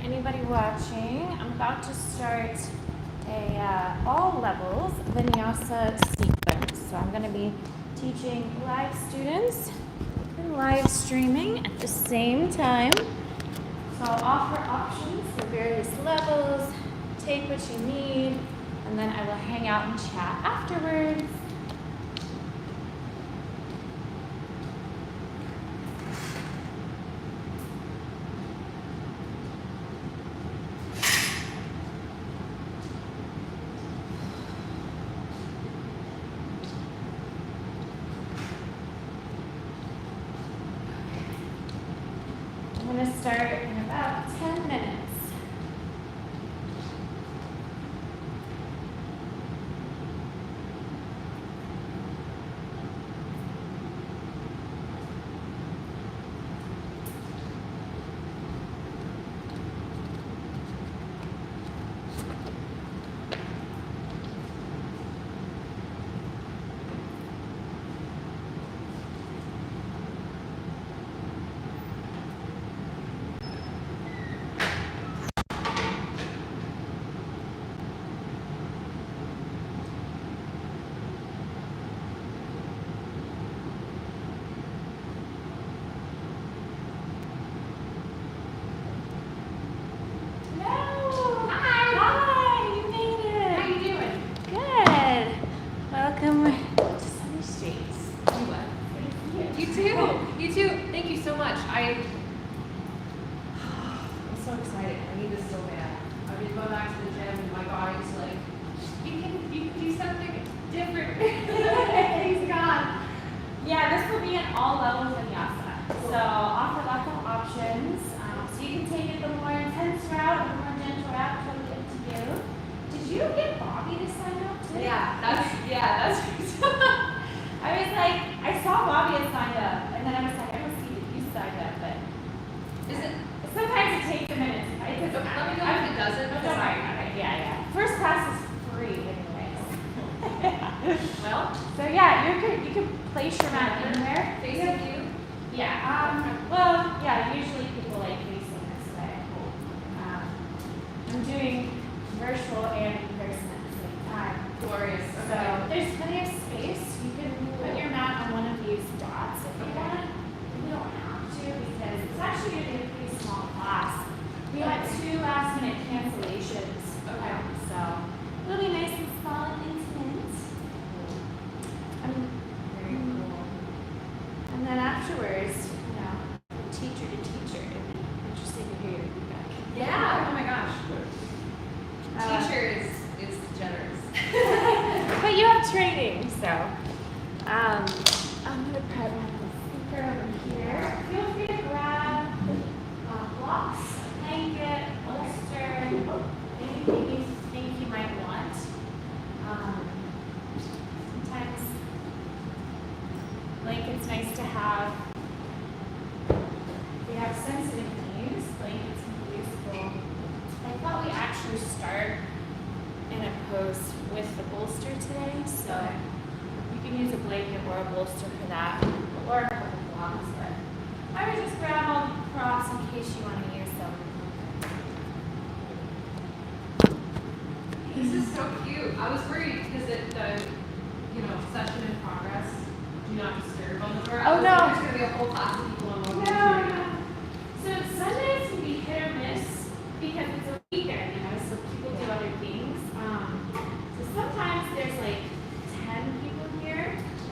anybody watching, I'm about to start all levels vinyasa sequence. So I'm going to be teaching live students and live streaming at the same time. So I'll offer options for various levels, take what you need, and then I will hang out and chat afterwards. I'm going to start in about 10 minutes. You too. Thank you so much. I'm so excited. I need this so bad. I've been going back to the gym and my body's like, you can do something different. He's gone. Yeah, this will be an all levels vinyasa. So I'll offer lots of options. So you can take it the more intense route, the more gentle route, totally up to you. Did you get Bobby to sign up too? That's I was like, I saw Bobby had signed up, and then I was like, I don't see that you signed up, but is it? Sometimes it takes a minute, right? Let me know if it doesn't. Don't worry about it. Yeah. First class is free, anyways. Well, so yeah, you can place your mat anywhere. Facing you. Yeah. Well, yeah. Usually people like facing this way. I'm doing virtual and in person at the same time. Glorious. So there's plenty of space. You can put your mat on one of these dots if you want. You don't have to because it's actually going to be a pretty small class. We had 2 last-minute cancellations. Okay. So it'll be nice and small and intimate. Very cool. And then afterwards, teacher to teacher. It'd be interesting to hear your feedback. Yeah. Oh my gosh. Teacher is generous. But you have training, so I'm gonna put my speaker over here. Feel free to grab blocks, a blanket, bolster, anything you think you might want. Sometimes blankets nice to have. If you have sensitive knees, blankets can be useful. I thought we actually start in a pose with the bolster today, so you can use a blanket or a bolster for that, or a couple blocks, but I would just grab all the props in case you want to use them. This is so cute. I was worried because the session in progress, do not disturb on the door. Oh, no. There's going to be a whole class of people on one No. So Sundays can be hit or miss because it's a weekend, so people do other things. So sometimes there's like 10 people here.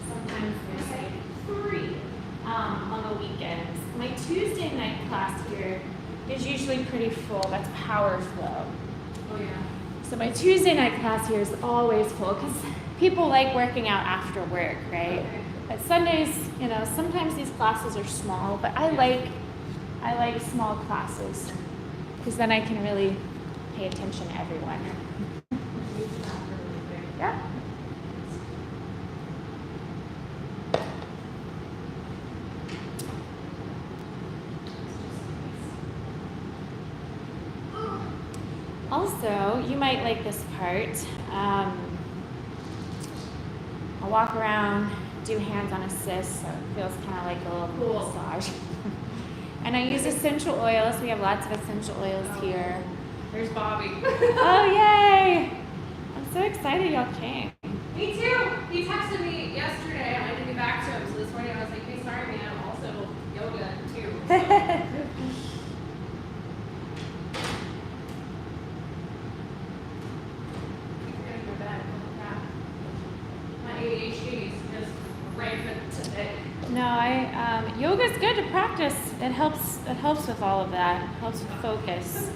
Sometimes there's like 3 on the weekends. My Tuesday night class here is usually pretty full. That's Power Flow. Oh, yeah. So my Tuesday night class here is always full because people like working out after work, right? Okay. But Sundays, sometimes these classes are small, but I like small classes because then I can really pay attention to everyone. Yeah. Also, you might like this part. I'll walk around, do hands on assist, so it feels kind of like a little Cool. massage. And I use essential oils. We have lots of essential oils here. There's Bobby. Oh, yay! I'm so excited y'all came. Me too. He texted me yesterday. I didn't get back to him, so this morning I was like, "Hey, sorry, man. I'm also yoga too." So. My ADHD is just rampant today. No, yoga's good to practice. It helps with all of that. It helps with focus.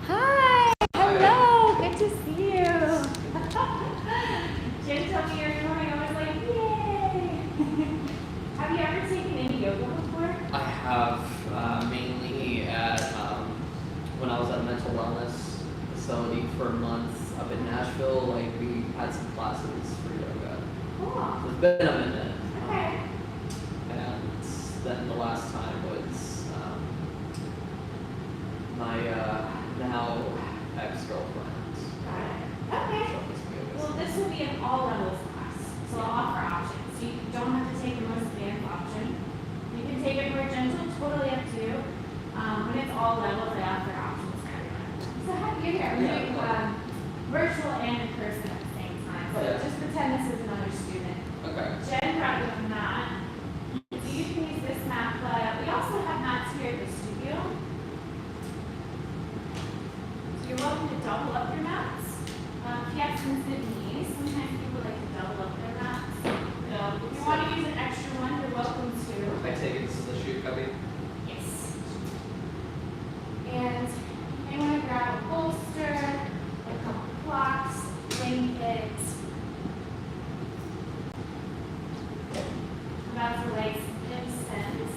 Hi, hello, good to see you. Jen told me you're coming. I was like, yay. Have you ever taken any yoga before? I have mainly at when I was at a mental wellness facility for months up in Nashville. Like we had some classes for yoga. Cool. It's been a minute. Okay. And then the last time was my now ex-girlfriend. Got it. Okay. showed us yoga. Well, this will be an all levels class, so I'll offer options. So you don't have to take the most advanced option. You can take it more gentle, totally up to you. When it's all levels, I offer options for everyone. So happy you're here. We're doing virtual and in person at the same time. So Yeah. just pretend this is another student. Okay. Jen brought you a mat. So you can use this mat, but we also have mats here at the studio. So you're welcome to double up your mats. If you have sensitive knees, sometimes people like to double up their mats. So if you want to use an extra one, you're welcome to. I take it this is the shoe cubby. Yes. And you may want to grab a bolster, a couple blocks, blankets. I'm about to light some incense.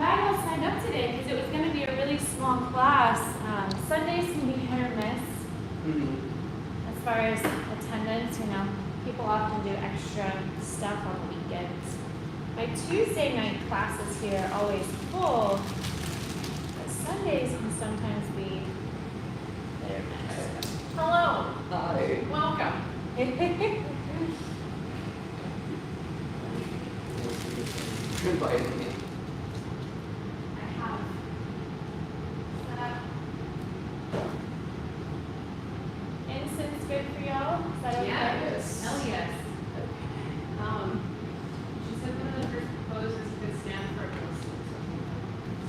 I all signed up today because it was going to be a really small class. Sundays can be hit or miss. As far as attendance, you know, people often do extra stuff on weekends. My Tuesday night classes here are always full, but Sundays can sometimes be hit or miss. Hello. Hi. Welcome. You invited me. I have set up incense good for y'all. Is that okay? Yes. Hell yes. She said one of the first proposers could stand for us.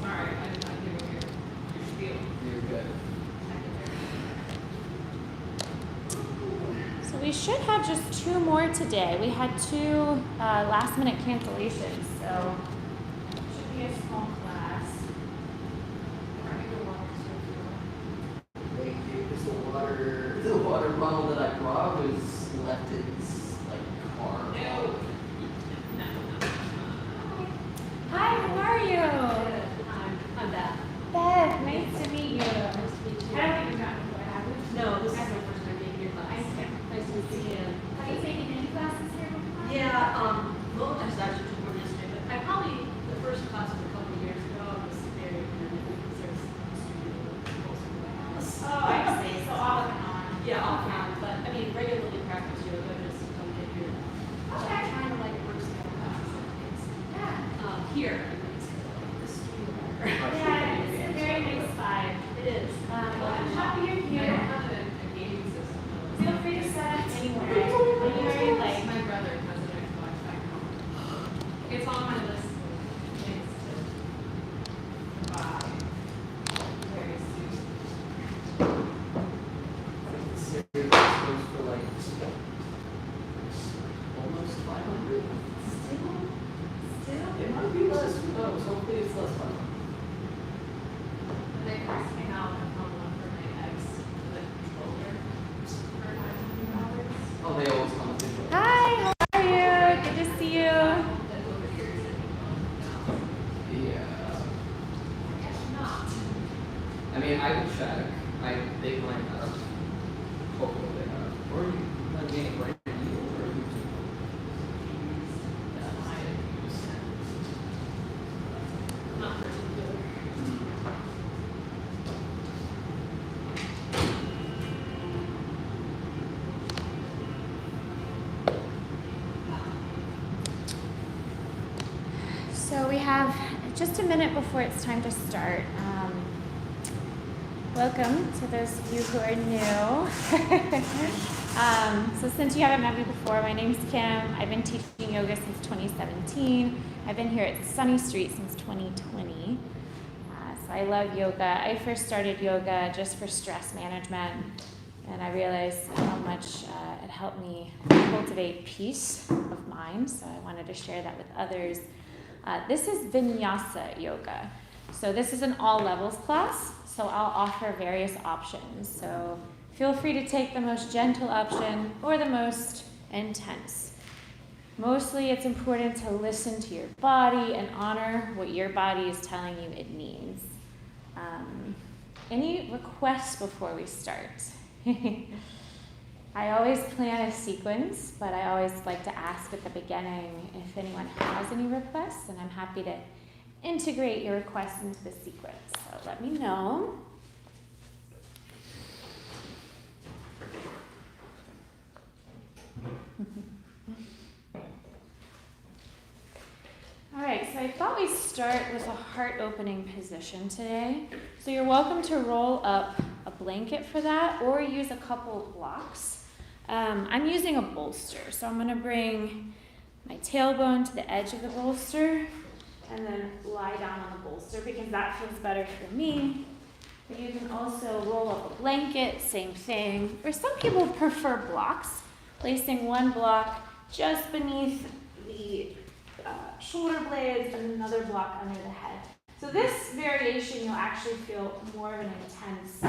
Sorry, I did not give you your spiel. You're good. So we should have just 2 more today. We had 2 last minute cancellations, so it should be a small class. Thank you. Because the water bottle that I brought was left in like car. No. Hi, how are you? I'm Beth. Beth, nice to meet you. Nice to meet you. I don't think we've gotten before, have we? No, this is my first time being here. I see. Nice to meet you. Have you taken any classes here before? Yeah, well, I just actually took one yesterday, but I probably, the first class was a couple of years ago, I was very independent because there's a studio close to my house. Oh, I see. So off and on. Yeah, offhand, but I mean, regularly practice yoga, just don't get here. Okay. Trying to like work some classes and things. Yeah. Here, at least, like the studio better. Yeah, it's a very nice vibe. It is. Well, I'm happy you're I here. don't have a gaming system. Feel free to set up anywhere. Anywhere you like. My brother has an Xbox back home. It's on my list of things to buy very soon. The series goes for like almost 500. Still? It might be less. Who knows? Hopefully it's less fun. When they first came out, I found one for my ex, the controller, for $900. Oh, they always come with digital. Hi, how are you? Good to see you. That over here is now. Yeah. Guess not. I mean, I can check. They might have. Hopefully they have. Or you can get it right in you or you can. Yeah, I use. So we have just a minute before it's time to start. Welcome to those of you who are new. So since you haven't met me before, my name's Kim. I've been teaching yoga since 2017. I've been here at Sunny Street since 2020. So I love yoga. I first started yoga just for stress management, and I realized how much it helped me cultivate peace of mind, so I wanted to share that with others. This is Vinyasa Yoga. So this is an all levels class, so I'll offer various options. So feel free to take the most gentle option or the most intense. Mostly it's important to listen to your body and honor what your body is telling you it needs. Any requests before we start? I always plan a sequence, but I always like to ask at the beginning if anyone has any requests, and I'm happy to integrate your requests into the sequence. So let me know. All right, so I thought we'd start with a heart-opening position today. So you're welcome to roll up a blanket for that or use a couple of blocks. I'm using a bolster, so I'm going to bring my tailbone to the edge of the bolster and then lie down on the bolster because that feels better for me. But you can also roll up a blanket, same thing. Or some people prefer blocks, placing one block just beneath the shoulder blades and another block under the head. So this variation, you'll actually feel more of an intense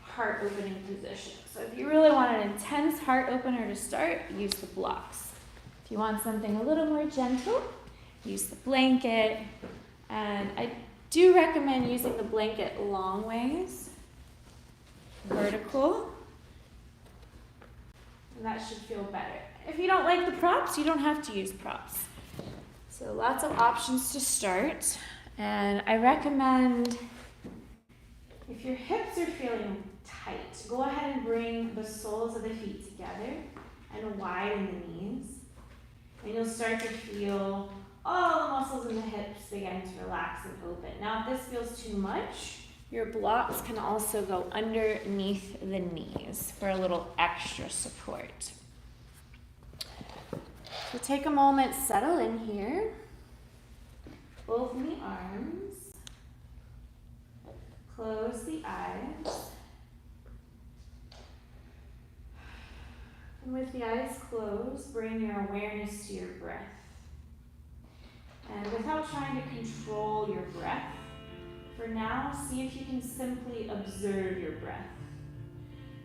heart opening position. So if you really want an intense heart opener to start, use the blocks. If you want something a little more gentle, use the blanket. And I do recommend using the blanket long ways, vertical, and that should feel better. If you don't like the props, you don't have to use props. So lots of options to start, and I recommend if your hips are feeling tight, go ahead and bring the soles of the feet together and widen the knees, and you'll start to feel all the muscles in the hips begin to relax and open. Now, if this feels too much, your blocks can also go underneath the knees for a little extra support. So take a moment, settle in here. Open the arms. Close the eyes. And with the eyes closed, bring your awareness to your breath. And without trying to control your breath, for now, see if you can simply observe your breath.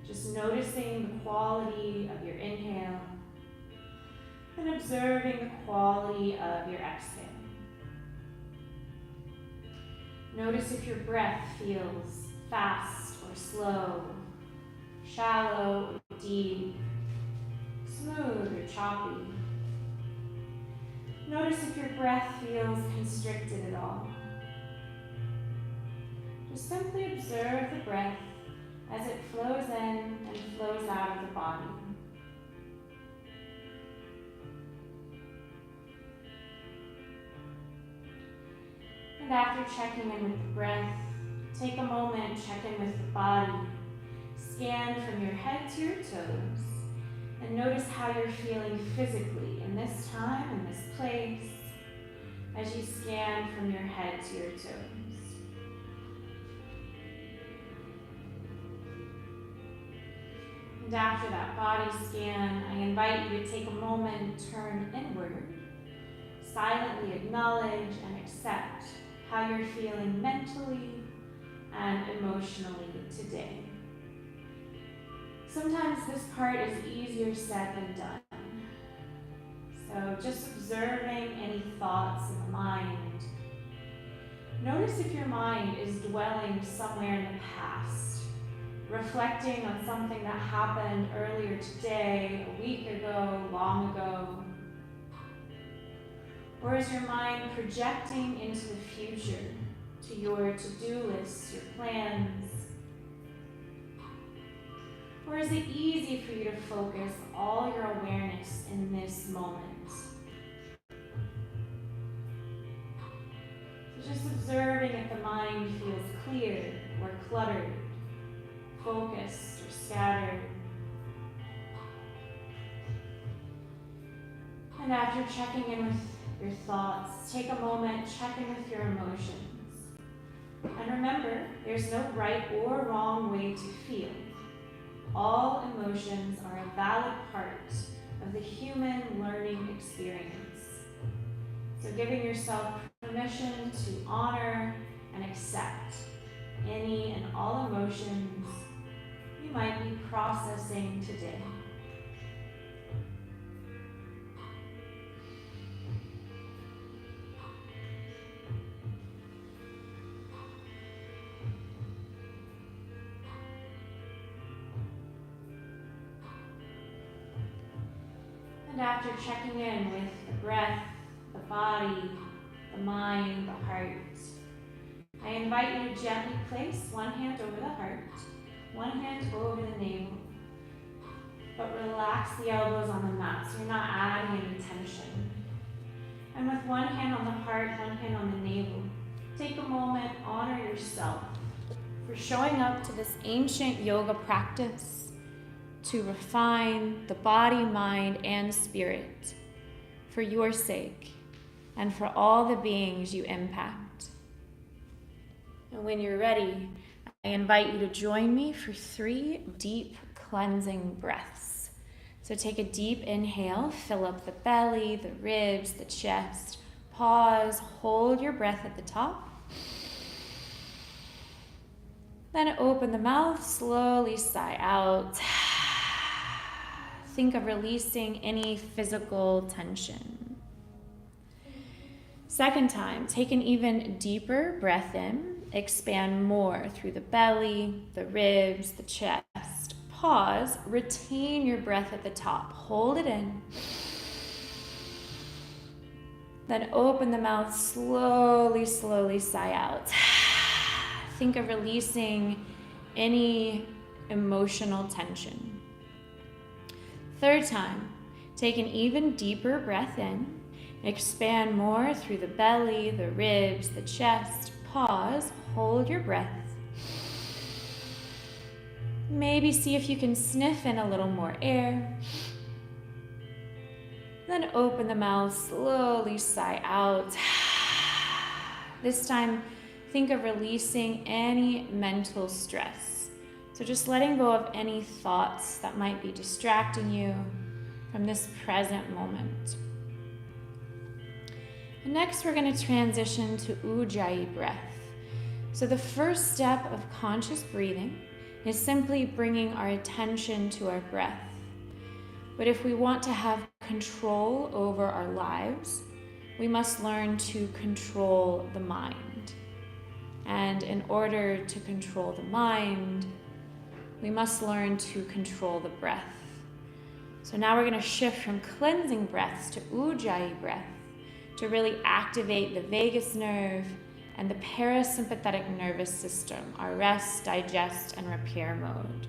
Just noticing the quality of your inhale and observing the quality of your exhale. Notice if your breath feels fast or slow, shallow or deep, smooth or choppy. Notice if your breath feels constricted at all. Just simply observe the breath as it flows in and flows out of the body. And after checking in with the breath, take a moment, check in with the body. Scan from your head to your toes, and notice how you're feeling physically in this time, in this place, as you scan from your head to your toes. And after that body scan, I invite you to take a moment, turn inward, silently acknowledge and accept how you're feeling mentally and emotionally today. Sometimes this part is easier said than done. So just observing any thoughts in the mind. Notice if your mind is dwelling somewhere in the past, reflecting on something that happened earlier today, a week ago, long ago. Or is your mind projecting into the future, to your to-do lists, your plans? Or is it easy for you to focus all your awareness in this moment? Just observing if the mind feels clear or cluttered, focused or scattered. And after checking in with your thoughts, take a moment, check in with your emotions. And remember, there's no right or wrong way to feel. All emotions are a valid part of the human learning experience. So giving yourself permission to honor and accept any and all emotions you might be processing today. And after checking in with the breath, the body, the mind, the heart, I invite you to gently place one hand over the heart, one hand over the navel, but relax the elbows on the mat so you're not adding any tension. And with one hand on the heart, one hand on the navel, take a moment, honor yourself for showing up to this ancient yoga practice to refine the body, mind, and spirit for your sake and for all the beings you impact. And when you're ready, I invite you to join me for 3 deep cleansing breaths. So take a deep inhale, fill up the belly, the ribs, the chest. Pause, hold your breath at the top. Then open the mouth, slowly sigh out. Think of releasing any physical tension. Second time, take an even deeper breath in. Expand more through the belly, the ribs, the chest. Pause, retain your breath at the top. Hold it in. Then open the mouth, slowly, slowly sigh out. Think of releasing any emotional tension. Third time, take an even deeper breath in. Expand more through the belly, the ribs, the chest. Pause, hold your breath. Maybe see if you can sniff in a little more air. Then open the mouth, slowly sigh out. This time, think of releasing any mental stress. So just letting go of any thoughts that might be distracting you from this present moment. And next, we're going to transition to Ujjayi breath. So the first step of conscious breathing is simply bringing our attention to our breath. But if we want to have control over our lives, we must learn to control the mind. And in order to control the mind, we must learn to control the breath. So now we're going to shift from cleansing breaths to Ujjayi breath to really activate the vagus nerve and the parasympathetic nervous system, our rest, digest, and repair mode.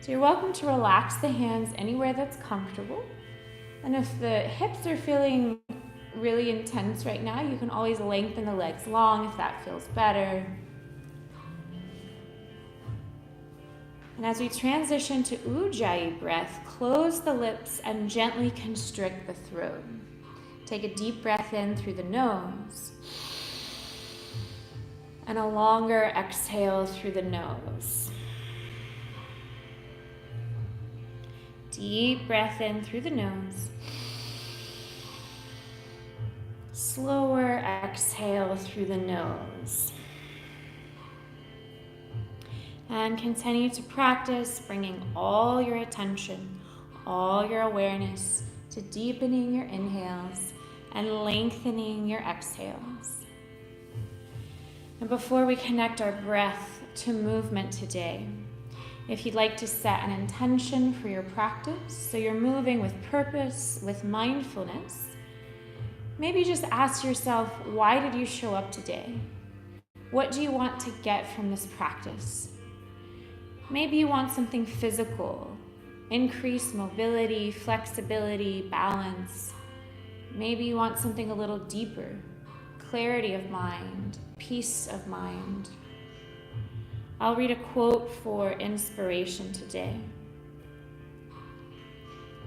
So you're welcome to relax the hands anywhere that's comfortable. And if the hips are feeling really intense right now, you can always lengthen the legs long if that feels better. And as we transition to Ujjayi breath, close the lips and gently constrict the throat. Take a deep breath in through the nose and a longer exhale through the nose. Deep breath in through the nose. Slower exhale through the nose. And continue to practice bringing all your attention, all your awareness to deepening your inhales and lengthening your exhales. And before we connect our breath to movement today, if you'd like to set an intention for your practice, so you're moving with purpose, with mindfulness, maybe just ask yourself, why did you show up today? What do you want to get from this practice? Maybe you want something physical, increased mobility, flexibility, balance. Maybe you want something a little deeper, clarity of mind, peace of mind. I'll read a quote for inspiration today.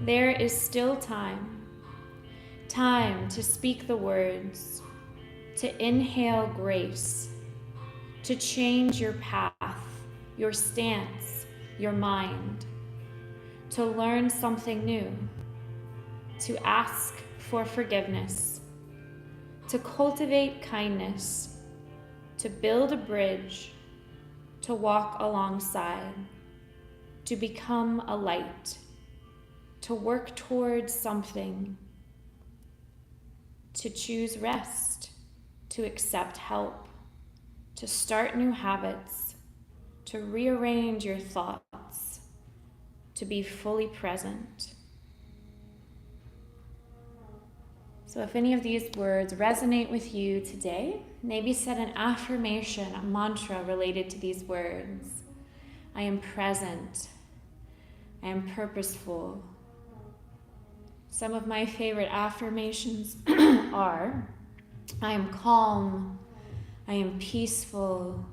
There is still time to speak the words, to inhale grace, to change your path, your stance, your mind, to learn something new, to ask for forgiveness, to cultivate kindness, to build a bridge, to walk alongside, to become a light, to work towards something, to choose rest, to accept help, to start new habits, to rearrange your thoughts, to be fully present. So if any of these words resonate with you today, maybe set an affirmation, a mantra related to these words. I am present. I am purposeful. Some of my favorite affirmations are, I am calm. I am peaceful.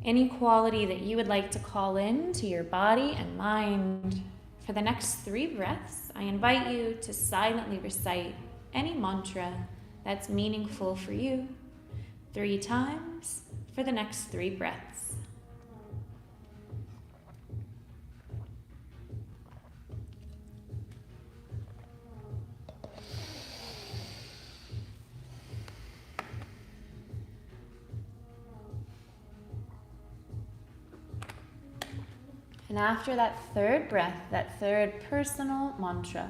Any quality that you would like to call in to your body and mind. For the next 3 breaths, I invite you to silently recite any mantra that's meaningful for you 3 times for the next 3 breaths. And after that 3rd breath, that 3rd personal mantra,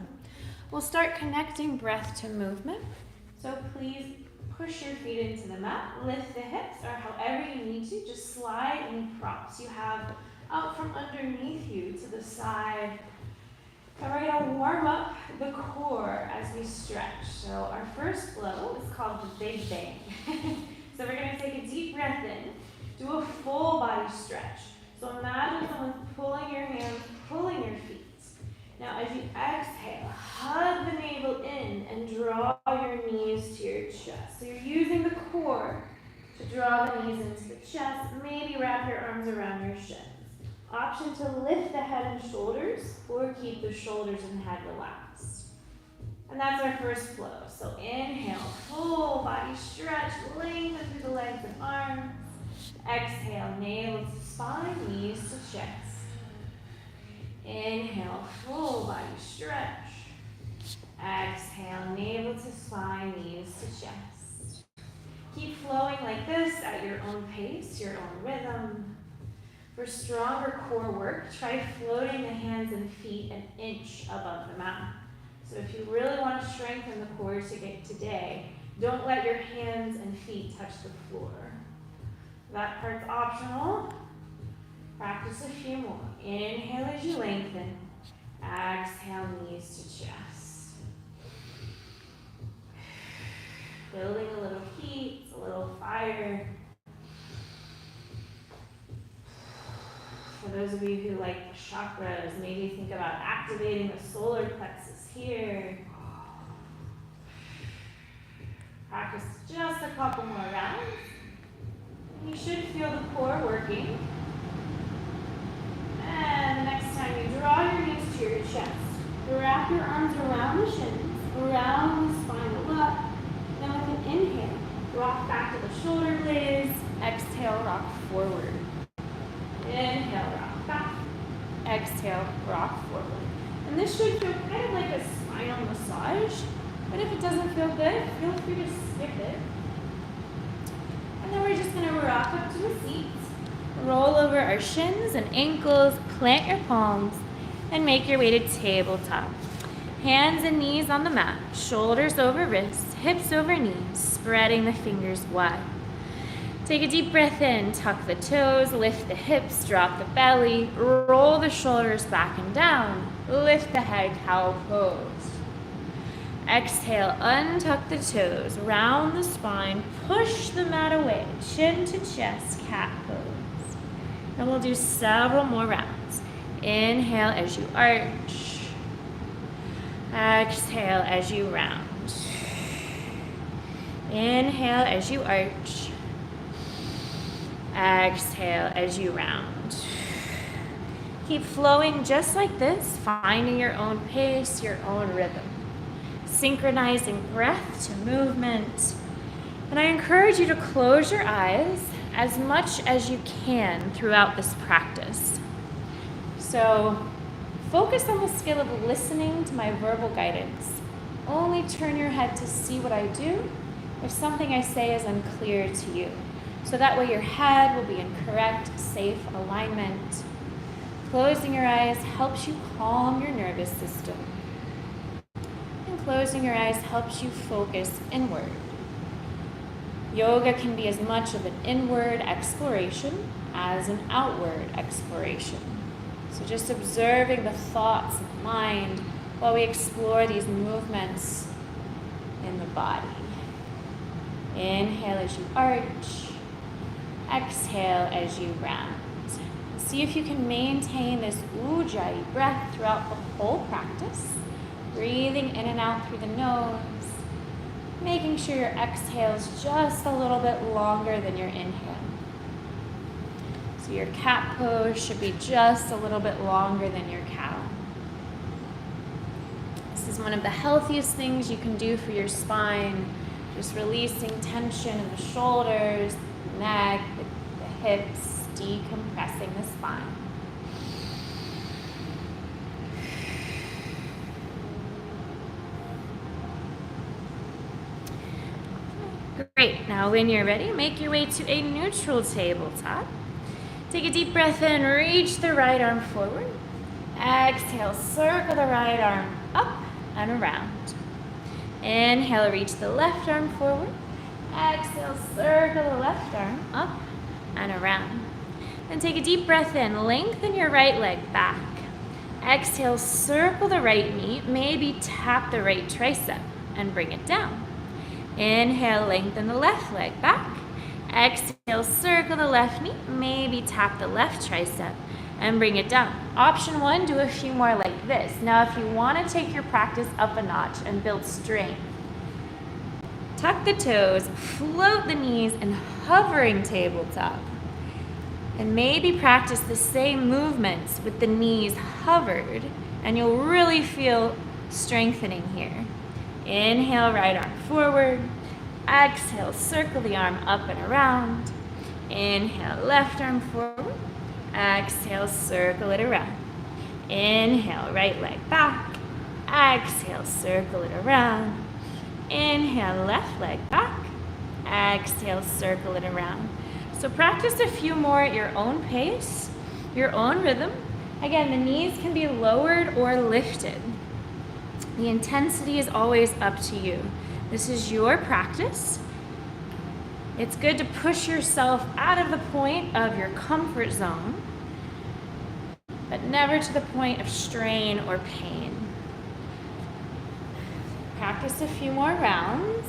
we'll start connecting breath to movement. So please push your feet into the mat, lift the hips, or however you need to, just slide any props you have out from underneath you to the side. And we're going to warm up the core as we stretch. So our first flow is called the Big Bang. So we're going to take a deep breath in, do a full body stretch. So imagine someone pulling your hands, pulling your feet. Now as you exhale, hug the navel in and draw your knees to your chest. So you're using the core to draw the knees into the chest. Maybe wrap your arms around your shins. Option to lift the head and shoulders or keep the shoulders and head relaxed. And that's our first flow. So inhale, full body stretch, lengthen through the legs and arms. Exhale, navel to spine, knees to chest. Inhale, full body stretch. Exhale, navel to spine, knees to chest. Keep flowing like this at your own pace, your own rhythm. For stronger core work, try floating the hands and feet an inch above the mat. So if you really want to strengthen the core today, don't let your hands and feet touch the floor. That part's optional. Practice a few more. Inhale as you lengthen. Exhale, knees to chest. Building a little heat, a little fire. For those of you who like chakras, maybe think about activating the solar plexus here. Practice just a couple more rounds. You should feel the core working. And the next time you draw your knees to your chest, wrap your arms around the shins, around the spinal up. Then with an inhale, rock back to the shoulder blades. Exhale, rock forward. Inhale, rock back. Exhale, rock forward. And this should feel kind of like a spinal massage. But if it doesn't feel good, feel free to skip it. And then we're just going to rock up to a seat. Roll over our shins and ankles, plant your palms, and make your way to tabletop. Hands and knees on the mat, shoulders over wrists, hips over knees, spreading the fingers wide. Take a deep breath in, tuck the toes, lift the hips, drop the belly, roll the shoulders back and down, lift the head, cow pose. Exhale, untuck the toes, round the spine, push the mat away, chin to chest, cat pose. And we'll do several more rounds. Inhale as you arch. Exhale as you round. Inhale as you arch. Exhale as you round. Keep flowing just like this, finding your own pace, your own rhythm. Synchronizing breath to movement. And I encourage you to close your eyes as much as you can throughout this practice. So focus on the skill of listening to my verbal guidance. Only turn your head to see what I do if something I say is unclear to you. So that way your head will be in correct, safe alignment. Closing your eyes helps you calm your nervous system. And closing your eyes helps you focus inward. Yoga can be as much of an inward exploration as an outward exploration. So just observing the thoughts of the mind while we explore these movements in the body. Inhale as you arch. Exhale as you round. See if you can maintain this Ujjayi breath throughout the whole practice. Breathing in and out through the nose. Making sure your exhale is just a little bit longer than your inhale. So your cat pose should be just a little bit longer than your cow. This is one of the healthiest things you can do for your spine. Just releasing tension in the shoulders, the neck, the hips, decompressing the spine. Great, now when you're ready, make your way to a neutral tabletop. Take a deep breath in, reach the right arm forward. Exhale, circle the right arm up and around. Inhale, reach the left arm forward. Exhale, circle the left arm up and around. Then take a deep breath in, lengthen your right leg back. Exhale, circle the right knee, maybe tap the right tricep and bring it down. Inhale, lengthen the left leg back. Exhale, circle the left knee, maybe tap the left tricep and bring it down. Option 1, do a few more like this. Now, if you want to take your practice up a notch and build strength, tuck the toes, float the knees in hovering tabletop. And maybe practice the same movements with the knees hovered, and you'll really feel strengthening here. Inhale, right arm forward. Exhale, circle the arm up and around. Inhale, left arm forward. Exhale, circle it around. Inhale, right leg back. Exhale, circle it around. Inhale, left leg back. Exhale, circle it around. So practice a few more at your own pace, your own rhythm. Again, the knees can be lowered or lifted. The intensity is always up to you. This is your practice. It's good to push yourself out of the point of your comfort zone, but never to the point of strain or pain. Practice a few more rounds.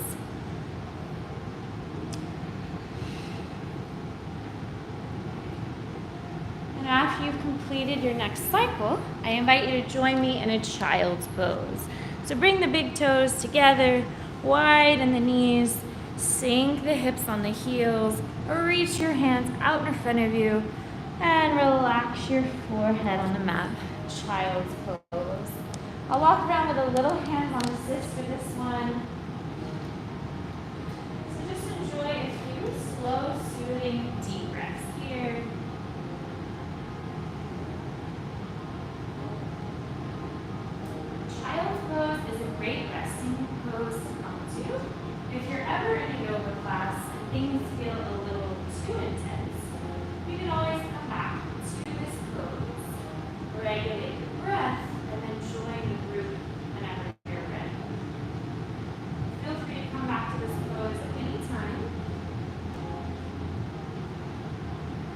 And after you've completed your next cycle, I invite you to join me in a child's pose. So bring the big toes together, widen the knees, sink the hips on the heels, reach your hands out in front of you, and relax your forehead on the mat. Child's pose. I'll walk around with a little hand on assist for this one. So just enjoy a few slow, soothing, deep breaths here. Child's pose is a great resting pose to come to. If you're ever in a yoga class and things feel a little too intense, you can always come back to this pose, regulate your breath, and then join the group whenever you're ready. Feel free to come back to this pose at any time.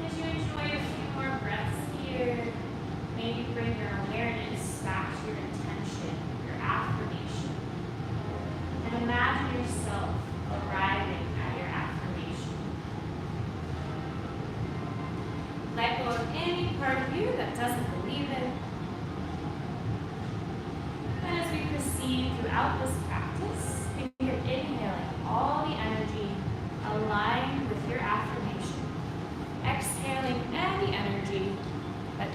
As you enjoy a few more breaths here, maybe bring your awareness back to your intention, your affirmation. And imagine yourself arriving at your affirmation. Let go of any part of you that doesn't believe it. And as we proceed throughout this practice, think of inhaling all the energy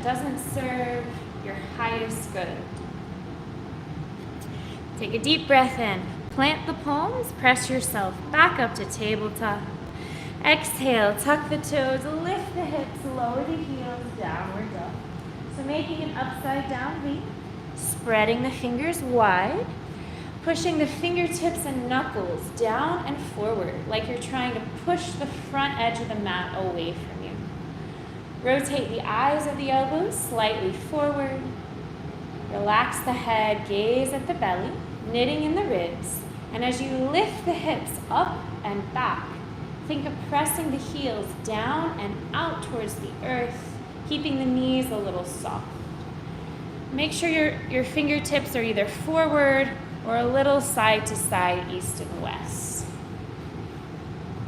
doesn't serve your highest good. Take a deep breath in. Plant the palms, press yourself back up to tabletop. Exhale, tuck the toes, lift the hips, lower the heels, downward dog. So making an upside down V, spreading the fingers wide, pushing the fingertips and knuckles down and forward like you're trying to push the front edge of the mat away from you. Rotate the eyes of the elbows slightly forward. Relax the head, gaze at the belly, knitting in the ribs. And as you lift the hips up and back, think of pressing the heels down and out towards the earth, keeping the knees a little soft. Make sure your fingertips are either forward or a little side to side, east and west.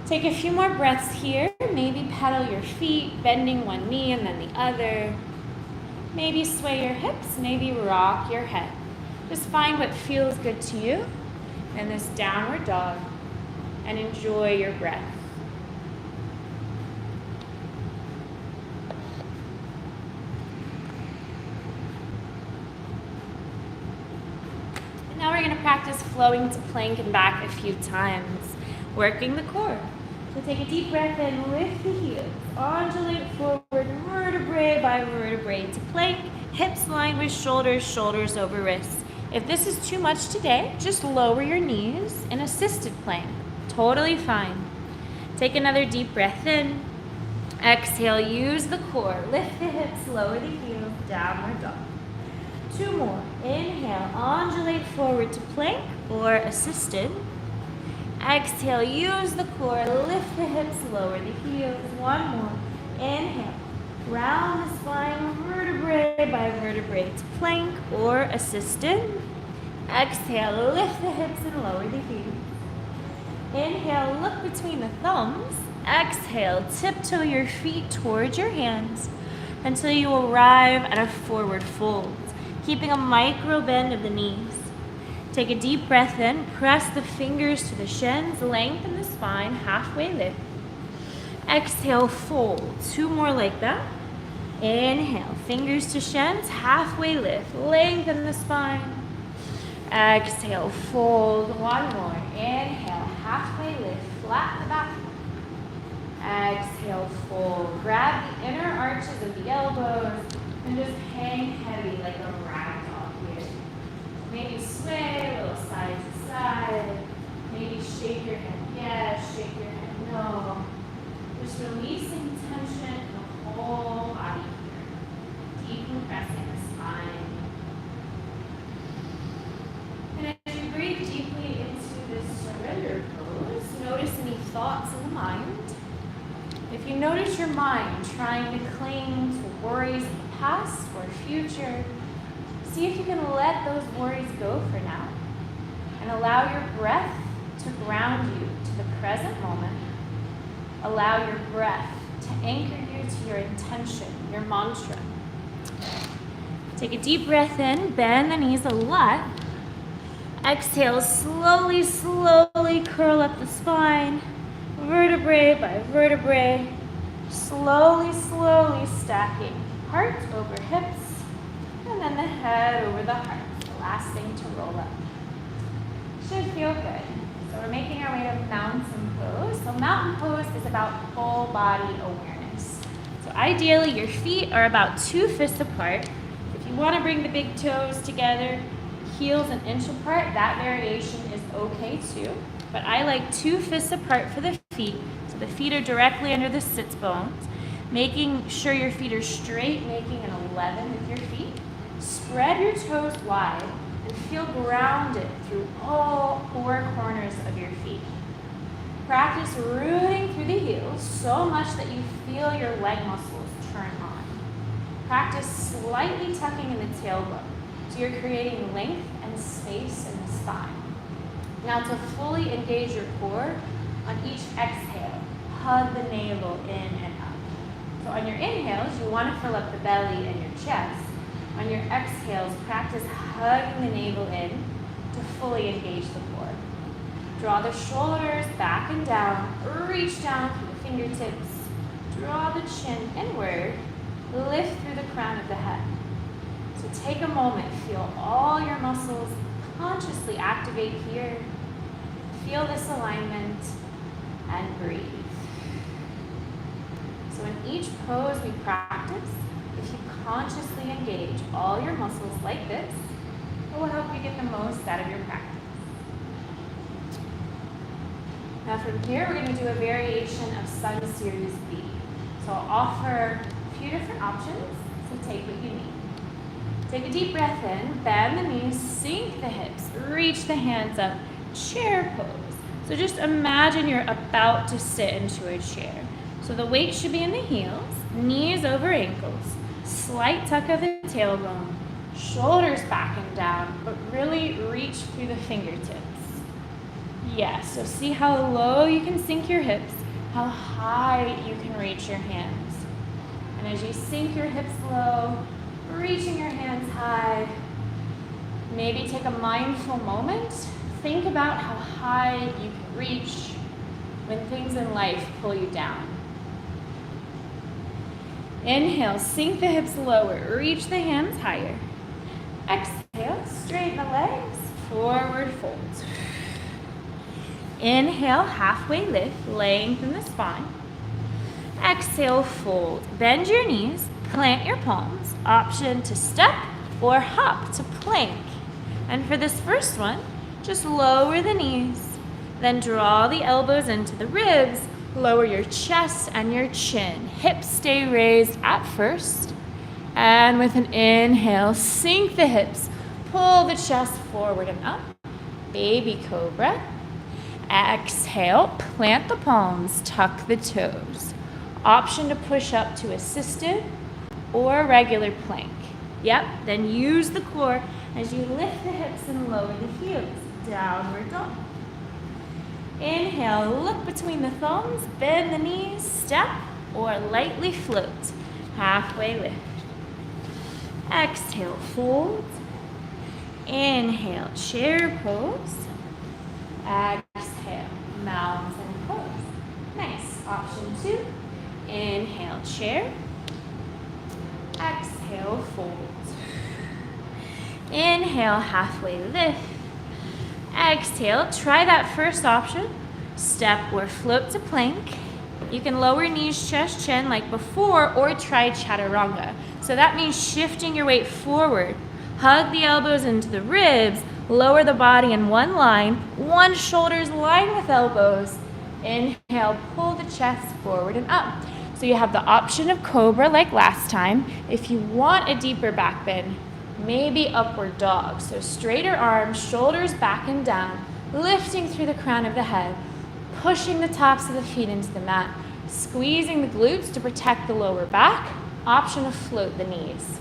Take a few more breaths here. Maybe pedal your feet, bending one knee and then the other. Maybe sway your hips, maybe rock your head. Just find what feels good to you in this downward dog and enjoy your breath. And now we're going to practice flowing to plank and back a few times, working the core. So take a deep breath in, lift the heels, undulate forward, vertebrae by vertebrae to plank, hips lined with shoulders, shoulders over wrists. If this is too much today, just lower your knees in assisted plank. Totally fine. Take another deep breath in. Exhale, use the core. Lift the hips, lower the heels, downward dog. 2 more. Inhale, undulate forward to plank or assisted. Exhale, use the core, lift the hips, lower the heels. 1 more. Inhale, round the spine, vertebrae by vertebrae to plank or assisted. Exhale, lift the hips and lower the heels. Inhale, look between the thumbs. Exhale, tiptoe your feet towards your hands until you arrive at a forward fold, keeping a micro bend of the knees. Take a deep breath in, press the fingers to the shins, lengthen the spine, halfway lift. Exhale, fold. 2 more like that. Inhale, fingers to shins, halfway lift, lengthen the spine. Exhale, fold. 1 more. Inhale, halfway lift, flatten the back. Exhale, fold. Grab the inner arches of the elbows and just hang heavy like a rag doll here. Maybe sway a little side to side. Maybe shake your head yes, shake your head no. Just releasing tension in the whole body here. Decompressing the spine. And as you breathe deeply into this surrender pose, notice any thoughts in the mind. If you notice your mind trying to cling to worries of the past or future, see if you can let those worries go for now and allow your breath to ground you to the present moment. Allow your breath to anchor you to your intention, your mantra. Take a deep breath in, bend the knees a lot. Exhale, slowly, slowly curl up the spine, vertebrae by vertebrae. Slowly, slowly stacking heart over hips, and then the head over the heart. The last thing to roll up. Should feel good. So we're making our way to mountain pose. So mountain pose is about full body awareness. So ideally your feet are about 2 fists apart. If you want to bring the big toes together, heels an inch apart, that variation is okay too. But I like 2 fists apart for the feet. So the feet are directly under the sits bones. Making sure your feet are straight, making an 11 with your feet. Spread your toes wide and feel grounded through all 4 corners of your feet. Practice rooting through the heels so much that you feel your leg muscles turn on. Practice slightly tucking in the tailbone so you're creating length and space in the spine. Now to fully engage your core, on each exhale, hug the navel in and up. So on your inhales, you want to fill up the belly and your chest. On your exhales, practice hugging the navel in to fully engage the core. Draw the shoulders back and down, reach down through the fingertips, draw the chin inward, lift through the crown of the head. So take a moment, feel all your muscles consciously activate here. Feel this alignment and breathe. So in each pose we practice, if you consciously engage all your muscles like this, it will help you get the most out of your practice. Now from here, we're going to do a variation of Sun Series B. So I'll offer a few different options, so take what you need. Take a deep breath in, bend the knees, sink the hips, reach the hands up, chair pose. So just imagine you're about to sit into a chair. So the weight should be in the heels, knees over ankles, slight tuck of the tailbone, shoulders back and down, but really reach through the fingertips. Yes, so see how low you can sink your hips, how high you can reach your hands. And as you sink your hips low, reaching your hands high, maybe take a mindful moment. Think about how high you can reach when things in life pull you down. Inhale, sink the hips lower, reach the hands higher. Exhale, straighten the legs, forward fold. Inhale, halfway lift, lengthen the spine. Exhale, fold. Bend your knees, plant your palms. Option to step or hop to plank. And for this first one, just lower the knees. Then draw the elbows into the ribs. Lower your chest and your chin. Hips stay raised at first. And with an inhale, sink the hips. Pull the chest forward and up. Baby cobra. Exhale, plant the palms, tuck the toes. Option to push up to assisted or regular plank. Yep, then use the core as you lift the hips and lower the heels. Downward dog. Inhale, look between the thumbs, bend the knees, step or lightly float. Halfway lift. Exhale, fold. Inhale, chair pose. Exhale, mountain pose. Nice. Option 2. Inhale, chair. Exhale, fold. Inhale, halfway lift. Exhale, try that first option. Step or float to plank. You can lower knees, chest, chin like before, or try chaturanga. So that means shifting your weight forward. Hug the elbows into the ribs. Lower the body in one line. One shoulder's line with elbows. Inhale, pull the chest forward and up. So you have the option of cobra like last time. If you want a deeper back bend, maybe upward dog. So straighter arms, shoulders back and down, lifting through the crown of the head, pushing the tops of the feet into the mat, squeezing the glutes to protect the lower back. Option to float the knees.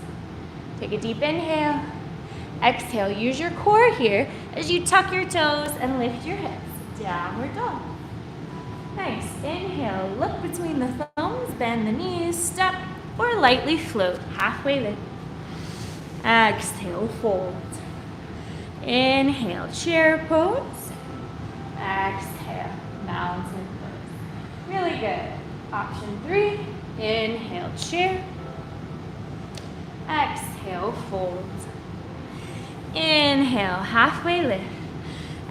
Take a deep inhale. Exhale, use your core here as you tuck your toes and lift your hips. Downward dog. Nice. Inhale, look between the thumbs, bend the knees, step, or lightly float. Halfway lift. Exhale, fold. Inhale, chair pose. Exhale, mountain pose. Really good. Option 3, inhale, chair. Exhale, fold. Inhale, halfway lift.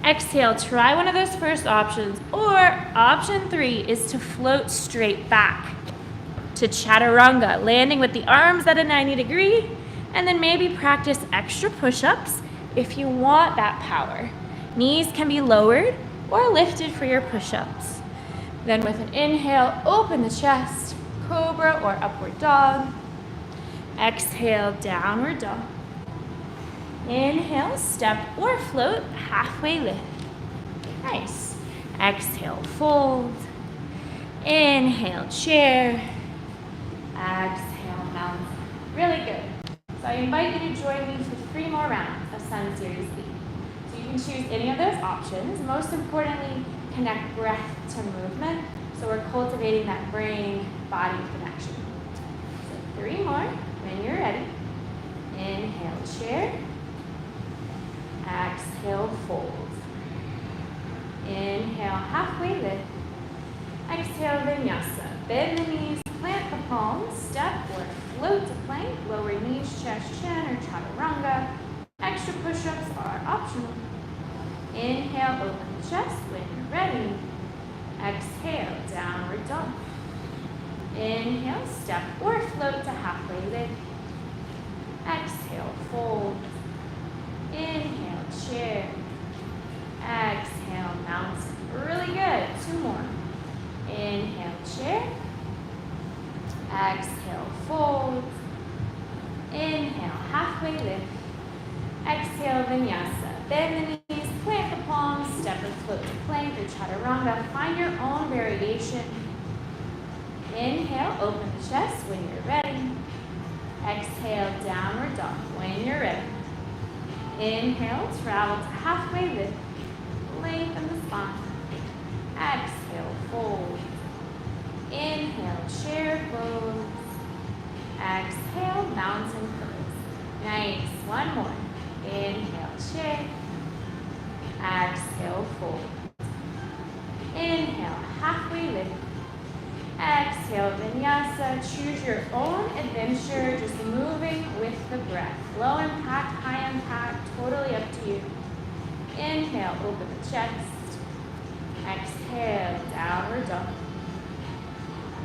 Exhale, try one of those first options, or option 3 is to float straight back to chaturanga, landing with the arms at a 90 degree, and then maybe practice extra push-ups if you want that power. Knees can be lowered or lifted for your push-ups. Then with an inhale, open the chest, cobra or upward dog. Exhale, downward dog. Inhale, step or float, halfway lift. Nice. Exhale, fold. Inhale, chair. Exhale, mountain. Really good. So I invite you to join me for 3 more rounds of Sun Series B. So you can choose any of those options. Most importantly, connect breath to movement. So we're cultivating that brain-body connection. So 3 more when you're ready. Inhale, chair. Exhale, fold. Inhale, halfway lift. Exhale, vinyasa. Bend the knees, plant the palms, step or float to plank, lower knees, chest, chin, or chaturanga. Extra push-ups are optional. Inhale, open the chest when you're ready. Exhale, downward dog. Inhale, step or float to halfway lift. Exhale, fold. Inhale, chair. Exhale, mountain. Really good. 2 more. Inhale, chair. Exhale, fold. Inhale, halfway lift. Exhale, vinyasa. Bend the knees, plant the palms, step or float to plank or chaturanga. Find your own variation. Inhale, open the chest when you're ready. Exhale, downward dog when you're ready. Inhale, travel to halfway lift. Lengthen the spine. Exhale, fold. Inhale, chair pose. Exhale, mountain pose. Nice. 1 more. Inhale, chair. Exhale, fold. Inhale, halfway lift. Exhale, vinyasa. Choose your own adventure, just moving with the breath. Low impact, high impact, totally up to you. Inhale, open the chest. Exhale, downward dog.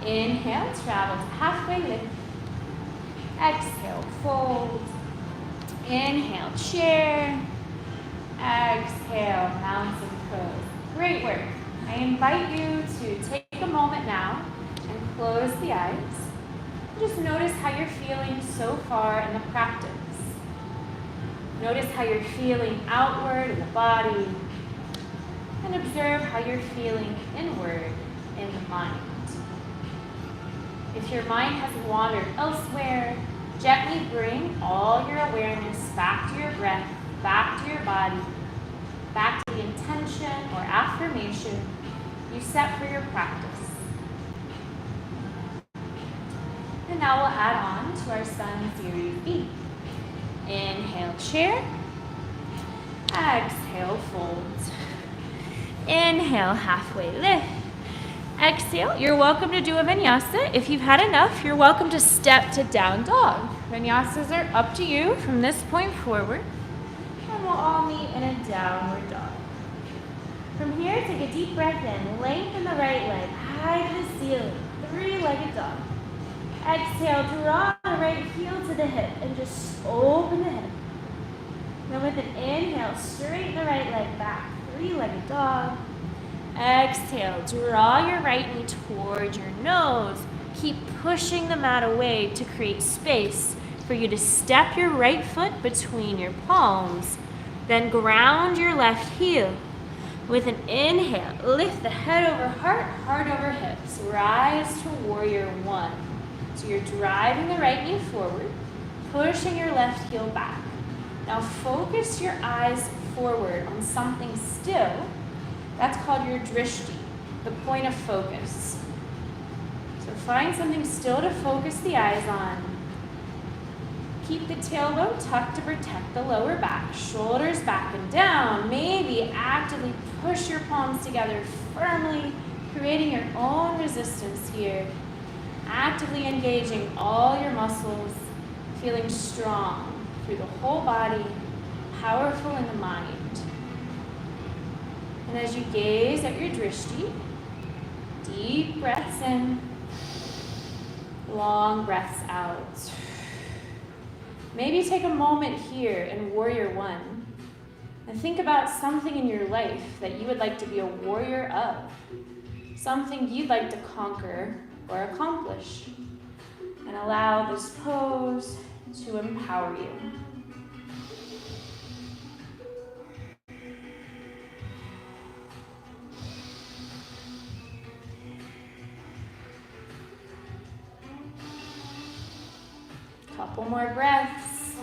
Inhale, travel to halfway lift. Exhale, fold. Inhale, chair. Exhale, mountain pose. Great work. I invite you to take a moment now and close the eyes. Just notice how you're feeling so far in the practice. Notice how you're feeling outward in the body, and observe how you're feeling inward in the mind. If your mind has wandered elsewhere, gently bring all your awareness back to your breath, back to your body, back to the intention or affirmation you set for your practice. And now we'll add on to our Sun Series B. Inhale, chair. Exhale, fold. Inhale, halfway lift. Exhale. You're welcome to do a vinyasa. If you've had enough, you're welcome to step to down dog. Vinyasas are up to you from this point forward. And we'll all meet in a downward dog. From here, take a deep breath in. Lengthen the right leg, high to the ceiling. 3-legged dog. Exhale, draw the right heel to the hip and just open the hip. Then with an inhale, straighten the right leg back. 3-legged dog. Exhale, draw your right knee towards your nose. Keep pushing the mat away to create space for you to step your right foot between your palms. Then ground your left heel. With an inhale, lift the head over heart, heart over hips. Rise to warrior 1. So you're driving the right knee forward, pushing your left heel back. Now focus your eyes forward on something still. That's called your drishti, the point of focus. So find something still to focus the eyes on. Keep the tailbone tucked to protect the lower back, shoulders back and down. Maybe actively push your palms together firmly, creating your own resistance here. Actively engaging all your muscles, feeling strong through the whole body, powerful in the mind. And as you gaze at your drishti, deep breaths in, long breaths out. Maybe take a moment here in Warrior 1 and think about something in your life that you would like to be a warrior of, something you'd like to conquer or accomplish, and allow this pose to empower you. Couple more breaths.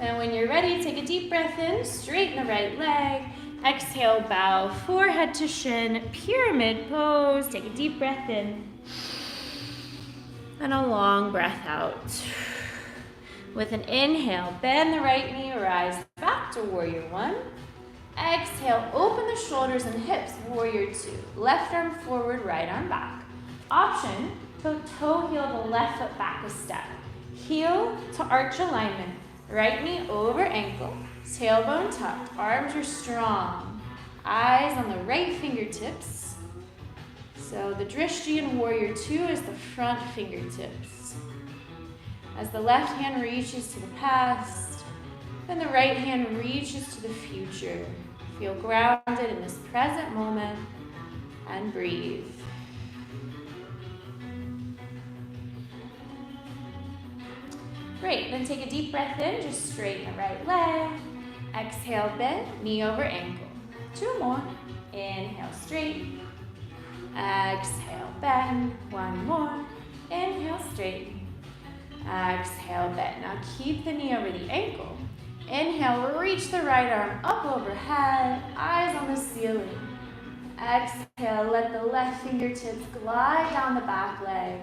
And when you're ready, take a deep breath in, straighten the right leg. Exhale, bow forehead to shin, pyramid pose. Take a deep breath in. And a long breath out. With an inhale, bend the right knee, rise back to warrior 1. Exhale, open the shoulders and hips, warrior 2. Left arm forward, right arm back. Option, toe heel the left foot back a step. Heel to arch alignment. Right knee over ankle, tailbone tucked, arms are strong. Eyes on the right fingertips. So the Drishti in Warrior 2 is the front fingertips. As the left hand reaches to the past, and the right hand reaches to the future. Feel grounded in this present moment and breathe. Great, then take a deep breath in, just straighten the right leg. Exhale, bend, knee over ankle. 2 more. Inhale, straight. Exhale, bend. 1 more. Inhale, straight. Exhale, bend. Now keep the knee over the ankle. Inhale, reach the right arm up overhead, eyes on the ceiling. Exhale, let the left fingertips glide down the back leg.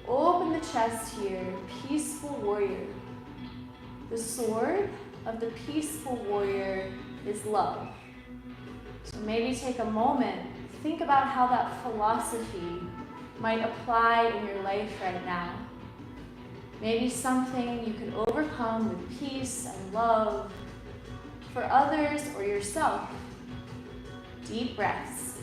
Open the chest here, peaceful warrior. The sword of the peaceful warrior is love. So maybe take a moment, think about how that philosophy might apply in your life right now. Maybe something you can overcome with peace and love for others or yourself. Deep breaths.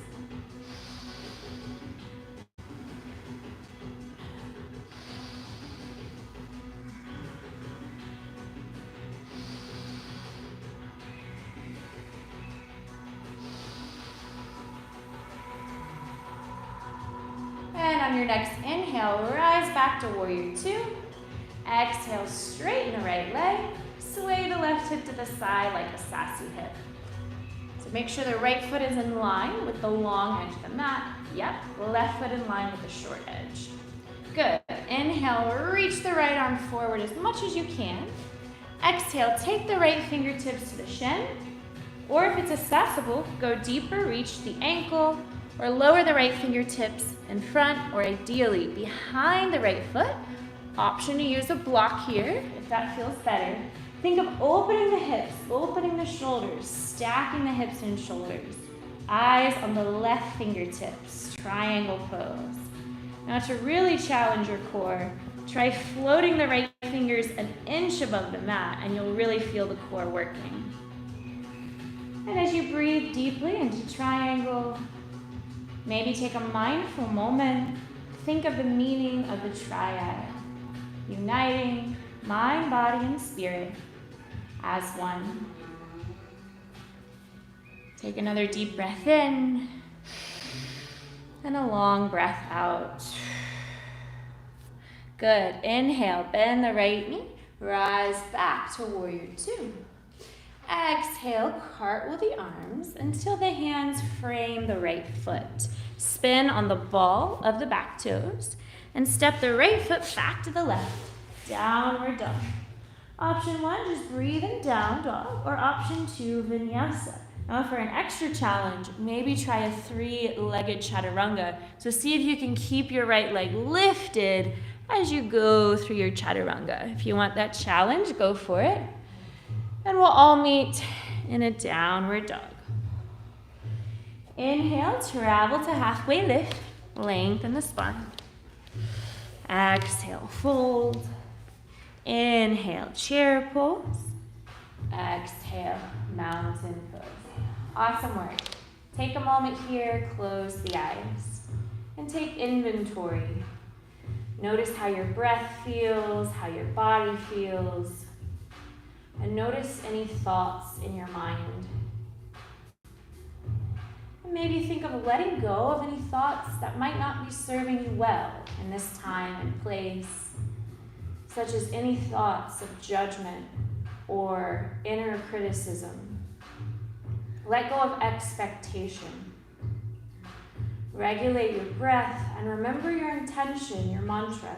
And on your next inhale, rise back to Warrior 2. Exhale, straighten the right leg. Sway the left hip to the side like a sassy hip. So make sure the right foot is in line with the long edge of the mat. Yep, left foot in line with the short edge. Good. Inhale, reach the right arm forward as much as you can. Exhale, take the right fingertips to the shin. Or if it's accessible, go deeper, reach the ankle, or lower the right fingertips in front, or ideally behind the right foot. Option to use a block here, if that feels better. Think of opening the hips, opening the shoulders, stacking the hips and shoulders. Eyes on the left fingertips, triangle pose. Now to really challenge your core, try floating the right fingers an inch above the mat, and you'll really feel the core working. And as you breathe deeply into triangle, maybe take a mindful moment. Think of the meaning of the triad, uniting mind, body, and spirit as one. Take another deep breath in and a long breath out. Good. Inhale, bend the right knee, rise back to Warrior 2. Exhale, cartwheel the arms until the hands frame the right foot. Spin on the ball of the back toes and step the right foot back to the left. Downward dog. Option 1, just breathe in down dog, or option 2, vinyasa. Now for an extra challenge, maybe try a 3-legged chaturanga. So see if you can keep your right leg lifted as you go through your chaturanga. If you want that challenge, go for it. And we'll all meet in a downward dog. Inhale, travel to halfway lift, lengthen the spine. Exhale, fold. Inhale, chair pose. Exhale, mountain pose. Awesome work. Take a moment here, close the eyes, and take inventory. Notice how your breath feels, how your body feels, and notice any thoughts in your mind. And maybe think of letting go of any thoughts that might not be serving you well in this time and place, such as any thoughts of judgment or inner criticism. Let go of expectation. Regulate your breath and remember your intention, your mantra.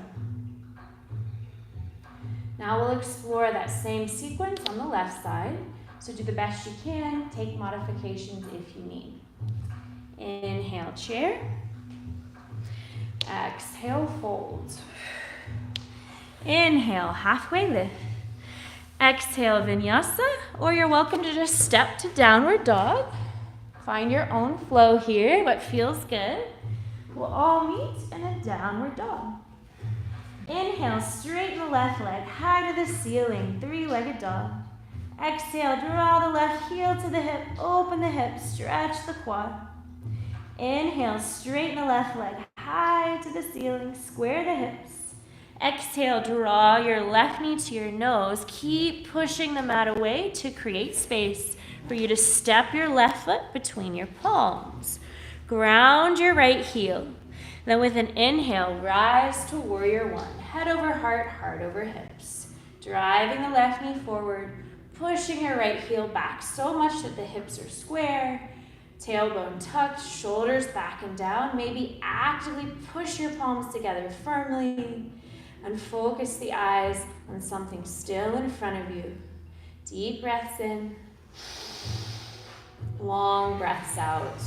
Now we'll explore that same sequence on the left side. So do the best you can. Take modifications if you need. Inhale, chair. Exhale, fold. Inhale, halfway lift. Exhale, vinyasa, or you're welcome to just step to downward dog. Find your own flow here, what feels good. We'll all meet in a downward dog. Inhale, straighten the left leg high to the ceiling, three-legged dog. Exhale, draw the left heel to the hip, open the hip, stretch the quad. Inhale, straighten the left leg high to the ceiling, square the hips. Exhale, draw your left knee to your nose. Keep pushing the mat away to create space for you to step your left foot between your palms. Ground your right heel. Then with an inhale, rise to warrior one. Head over heart, heart over hips. Driving the left knee forward, pushing your right heel back so much that the hips are square. Tailbone tucked, shoulders back and down. Maybe actively push your palms together firmly and focus the eyes on something still in front of you. Deep breaths in, long breaths out.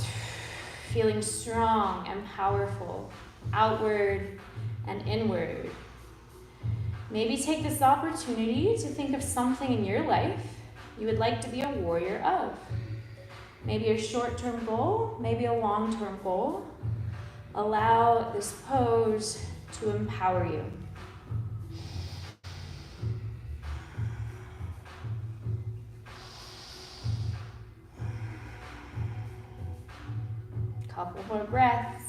Feeling strong and powerful, outward and inward. Maybe take this opportunity to think of something in your life you would like to be a warrior of. Maybe a short-term goal, maybe a long-term goal. Allow this pose to empower you. Couple more breaths.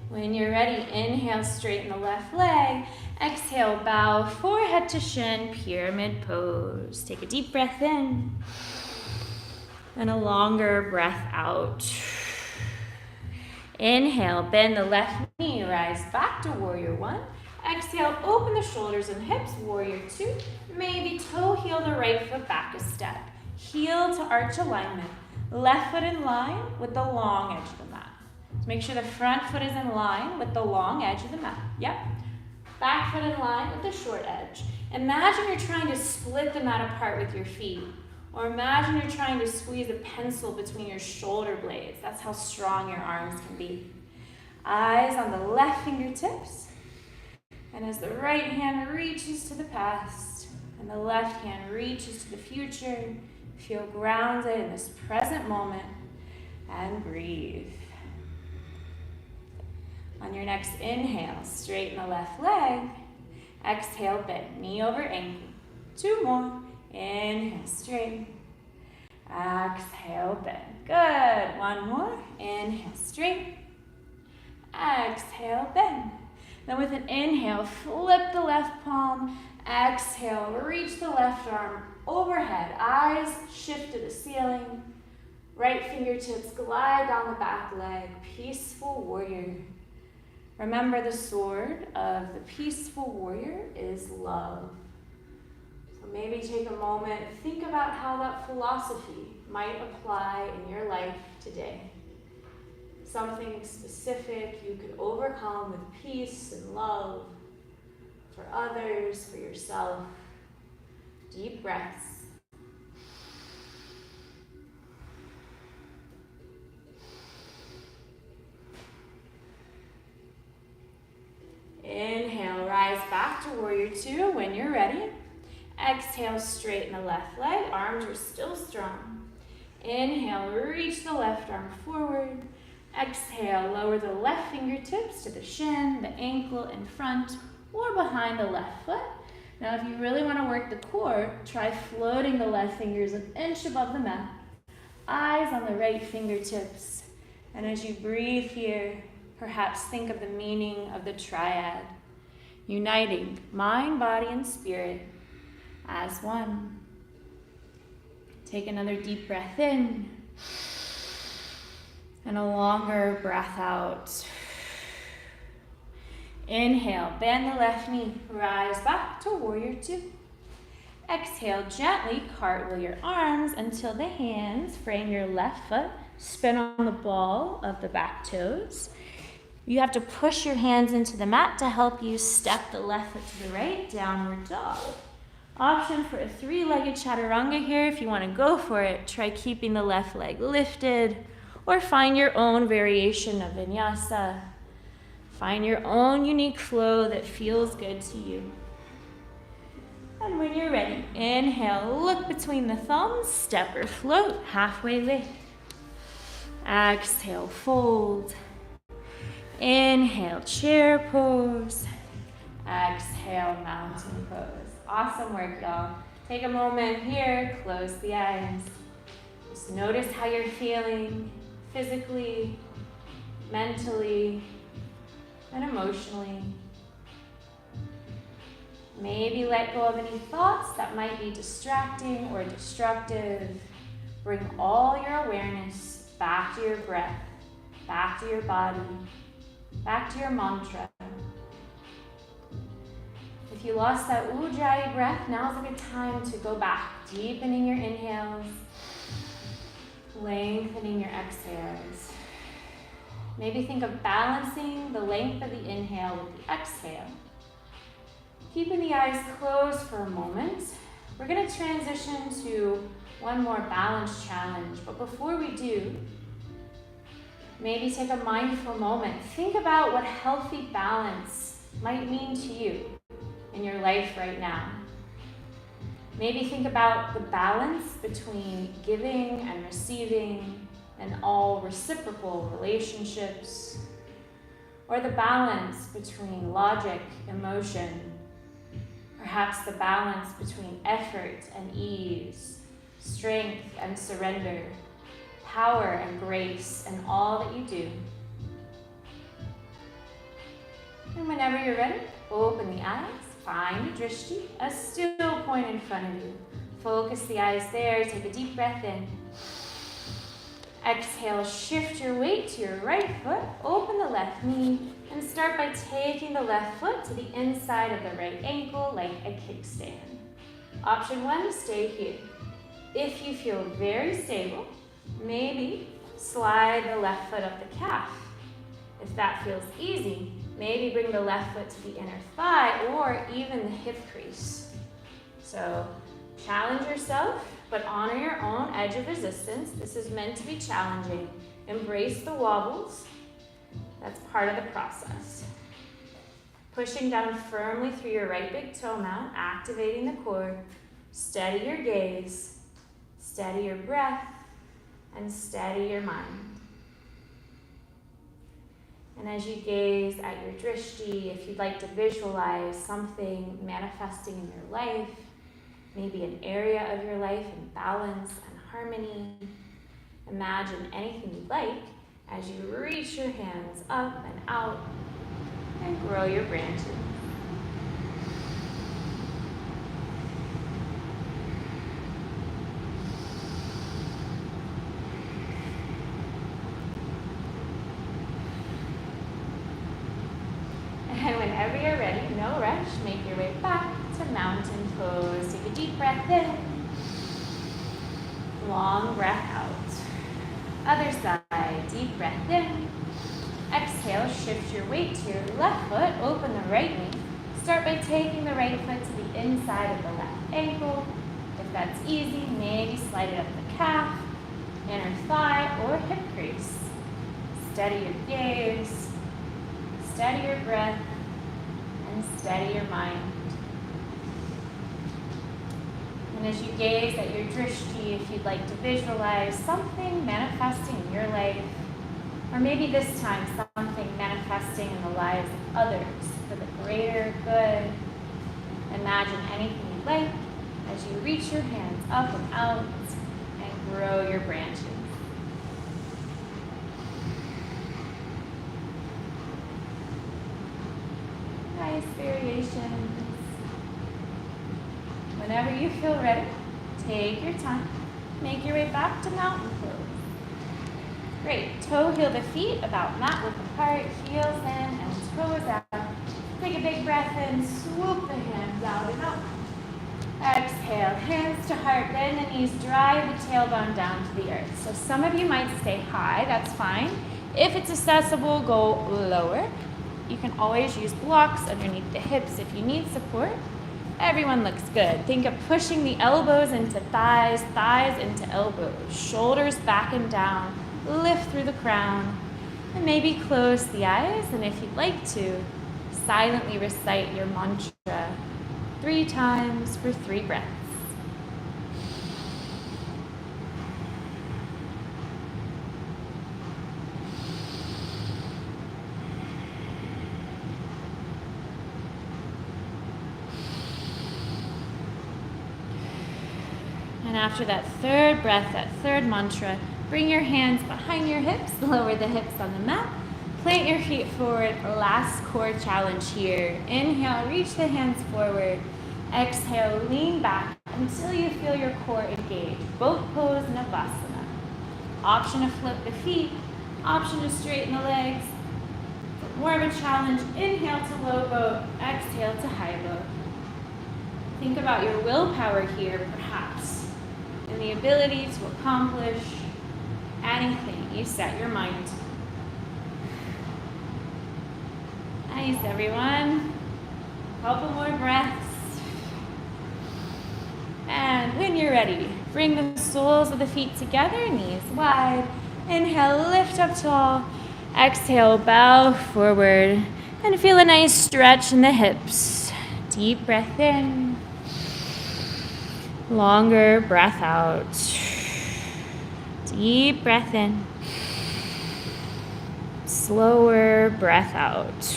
When you're ready, inhale, straighten the left leg. Exhale, bow forehead to shin, pyramid pose. Take a deep breath in and a longer breath out. Inhale, bend the left knee, rise back to warrior one. Exhale, open the shoulders and hips, warrior two. Maybe toe heel the right foot back a step. Heel to arch alignment. Left foot in line with the long edge of the mat. So make sure the front foot is in line with the long edge of the mat. Yep. Back foot in line with the short edge. Imagine you're trying to split the mat apart with your feet. Or imagine you're trying to squeeze a pencil between your shoulder blades. That's how strong your arms can be. Eyes on the left fingertips. And as the right hand reaches to the past and the left hand reaches to the future, feel grounded in this present moment and breathe. On your next inhale, straighten the left leg. Exhale, bend knee over ankle. Two more. Inhale, straighten. Exhale, bend. Good. One more. Inhale, straighten. Exhale, bend. Then with an inhale, flip the left palm. Exhale, reach the left arm overhead. Eyes shift to the ceiling. Right fingertips glide down the back leg. Peaceful warrior. Remember, the sword of the peaceful warrior is love. So maybe take a moment, think about how that philosophy might apply in your life today. Something specific you could overcome with peace and love for others, for yourself. Deep breaths. Inhale, rise back to warrior two when you're ready. Exhale, straighten the left leg. Arms are still strong. Inhale, reach the left arm forward. Exhale, lower the left fingertips to the shin, the ankle in front or behind the left foot. Now, if you really want to work the core, try floating the left fingers an inch above the mat. Eyes on the right fingertips. And as you breathe here, perhaps think of the meaning of the triad, uniting mind, body, and spirit as one. Take another deep breath in and a longer breath out. Inhale, bend the left knee, rise back to warrior two. Exhale, gently cartwheel your arms until the hands frame your left foot. Spin on the ball of the back toes. You have to push your hands into the mat to help you step the left foot to the right, downward dog. Option for a three-legged chaturanga here. If you want to go for it, try keeping the left leg lifted or find your own variation of vinyasa. Find your own unique flow that feels good to you. And when you're ready, inhale, look between the thumbs, step or float, halfway lift. Exhale, fold. Inhale, chair pose. Exhale, mountain pose. Awesome work, y'all. Take a moment here, close the eyes. Just notice how you're feeling physically, mentally, and emotionally. Maybe let go of any thoughts that might be distracting or destructive. Bring all your awareness back to your breath, back to your body, back to your mantra. If you lost that Ujjayi breath, now's a good time to go back, deepening your inhales, lengthening your exhales. Maybe think of balancing the length of the inhale with the exhale. Keeping the eyes closed for a moment, we're going to transition to one more balance challenge. But before we do, maybe take a mindful moment. Think about what healthy balance might mean to you in your life right now. Maybe think about the balance between giving and receiving and all reciprocal relationships, or the balance between logic, emotion, perhaps the balance between effort and ease, strength and surrender, power and grace, and all that you do. And whenever you're ready, open the eyes, find a drishti, a still point in front of you. Focus the eyes there, take a deep breath in. Exhale, shift your weight to your right foot, open the left knee, and start by taking the left foot to the inside of the right ankle like a kickstand. Option 1, stay here. If you feel very stable, maybe slide the left foot up the calf. If that feels easy, maybe bring the left foot to the inner thigh or even the hip crease. So challenge yourself, but honor your own edge of resistance. This is meant to be challenging. Embrace the wobbles. That's part of the process. Pushing down firmly through your right big toe mount, activating the core. Steady your gaze, steady your breath, and steady your mind. And as you gaze at your drishti, if you'd like to visualize something manifesting in your life, maybe an area of your life in balance and harmony, imagine anything you'd like as you reach your hands up and out and grow your branches. And whenever you're ready, no rush, make your way back to mountain pose. Take a deep breath in, long breath out. Other side, deep breath in. Exhale, shift your weight to your left foot, open the right knee. Start by taking the right foot to the inside of the left ankle. If that's easy, maybe slide it up the calf, inner thigh, or hip crease. Steady your gaze, steady your breath, and steady your mind. And as you gaze at your drishti, if you'd like to visualize something manifesting in your life, or maybe this time something manifesting in the lives of others for the greater good, imagine anything you'd like as you reach your hands up and out and grow your branches. Nice variations. Whenever you feel ready, take your time. Make your way back to mountain pose. Great. Toe heel the feet about mat width apart, heels in and toes out. Take a big breath in, swoop the hands out and up. Exhale, hands to heart, bend the knees, drive the tailbone down to the earth. So some of you might stay high, that's fine. If it's accessible, go lower. You can always use blocks underneath the hips if you need support. Everyone looks good. Think of pushing the elbows into thighs, thighs into elbows, shoulders back and down, lift through the crown, and maybe close the eyes, and if you'd like to, silently recite your mantra 3 times for 3 breaths. And after that third breath, that third mantra, bring your hands behind your hips, lower the hips on the mat, plant your feet forward, last core challenge here. Inhale, reach the hands forward. Exhale, lean back until you feel your core engage. Boat pose, Navasana. Option to flip the feet, option to straighten the legs. More of a challenge, inhale to low boat, exhale to high boat. Think about your willpower here, perhaps, and the ability to accomplish anything you set your mind to. Nice, everyone. Couple more breaths. And when you're ready, bring the soles of the feet together, knees wide. Inhale, lift up tall. Exhale, bow forward. And feel a nice stretch in the hips. Deep breath in. Longer breath out. Deep breath in. Slower breath out.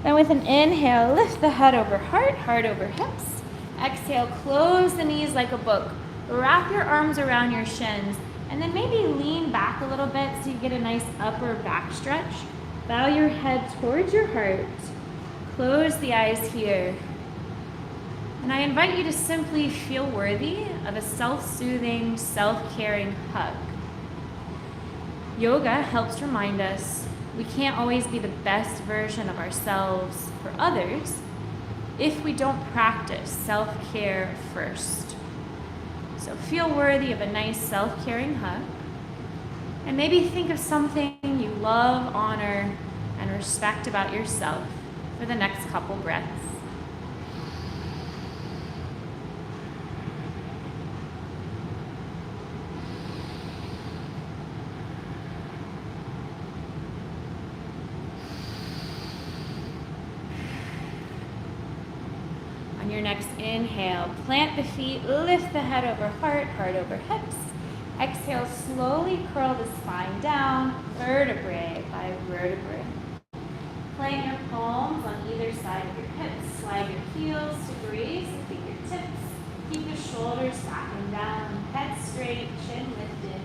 Then with an inhale, lift the head over heart, heart over hips. Exhale, close the knees like a book. Wrap your arms around your shins, and then maybe lean back a little bit so you get a nice upper back stretch. Bow your head towards your heart. Close the eyes here. And I invite you to simply feel worthy of a self-soothing, self-caring hug. Yoga helps remind us we can't always be the best version of ourselves for others if we don't practice self-care first. So feel worthy of a nice self-caring hug. And maybe think of something you love, honor, and respect about yourself for the next couple breaths. On your next inhale, plant the feet, lift the head over heart, heart over hips. Exhale, slowly curl the spine down, vertebrae by vertebrae. Plant your palms on either side of your hips. Slide your heels to graze the fingertips. Keep the shoulders back and down, head straight, chin lifted.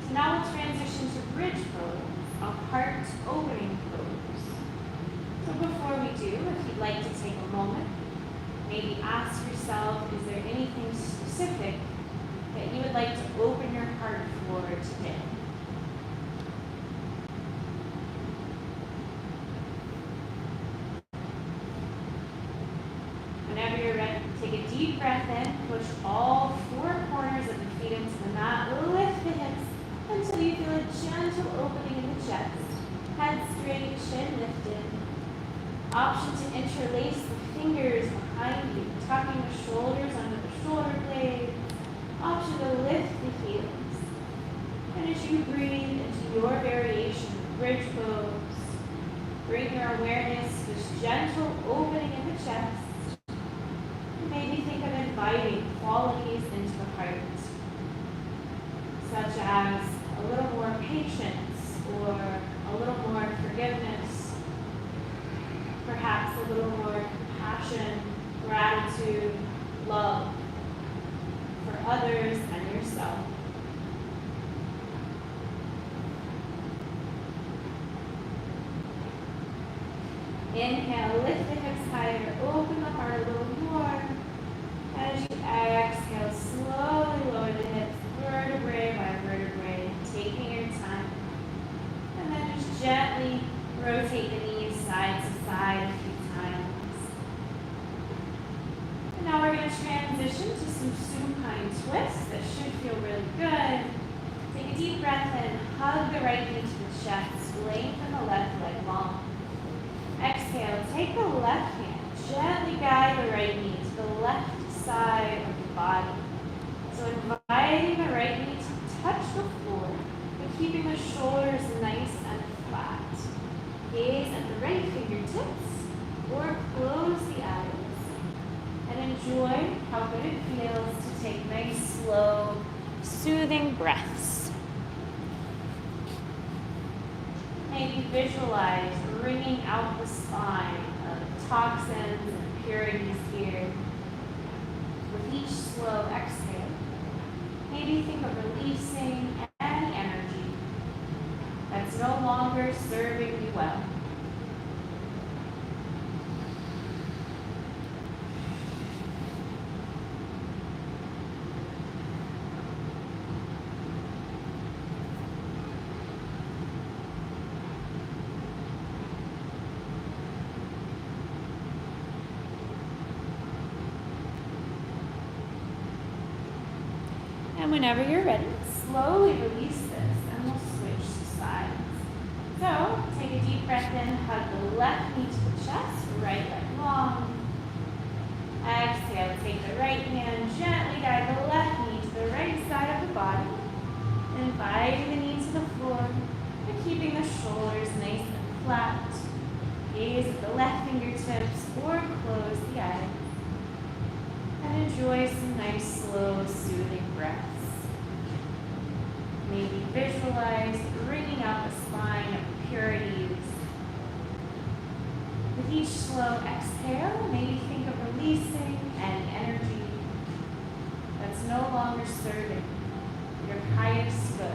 So now we'll transition to bridge pose, a heart opening pose. So before we do, if you'd like to take a moment, maybe ask yourself, is there anything specific that you would like to open your heart for today? Whenever you're ready, take a deep breath in, push all 4 corners of the feet into the mat, lift the hips until you feel a gentle opening in the chest. Head straight, chin lifted. Option to interlace the fingers behind you, tucking the shoulders under the shoulder blades. Option to lift the heels. And as you breathe into your variation of bridge pose, bring your awareness to this gentle opening in the chest. Maybe think of inviting qualities into the heart, such as a little more patience or a little more forgiveness, perhaps a little more compassion, gratitude, love for others and yourself. Inhale, lift the hips higher, open the heart a little more. As you exhale, slowly lower the hips, vertebrae by vertebrae, taking your time. And then just gently rotate the knees side to side a few times. And now we're going to transition to some supine twists that should feel really good. Take a deep breath in, hug the right knee to the chest, lengthen the left leg long. Exhale, take the left hand, gently guide the right knee to the left side of the body. So inviting the right knee to touch the floor, but keeping the shoulders nice and flat. Gaze at the right fingertips or close the eyes. slow, soothing breaths. Maybe visualize wringing out the spine of toxins and impurities here. With each slow exhale, maybe think of releasing any energy that's no longer serving you well. And whenever you're ready, slowly release this and we'll switch to sides. So, take a deep breath in, hug the left knee to the chest, right leg long. Exhale, take the right hand, gently guide the left knee to the right side of the body. Inviting the knee to the floor and keeping the shoulders nice and flat. Gaze at the left fingertips or close the eyes. And enjoy some nice, slow, soothing breaths. Maybe visualize wringing out the spine of impurities. With each slow exhale, maybe think of releasing any energy that's no longer serving your highest good.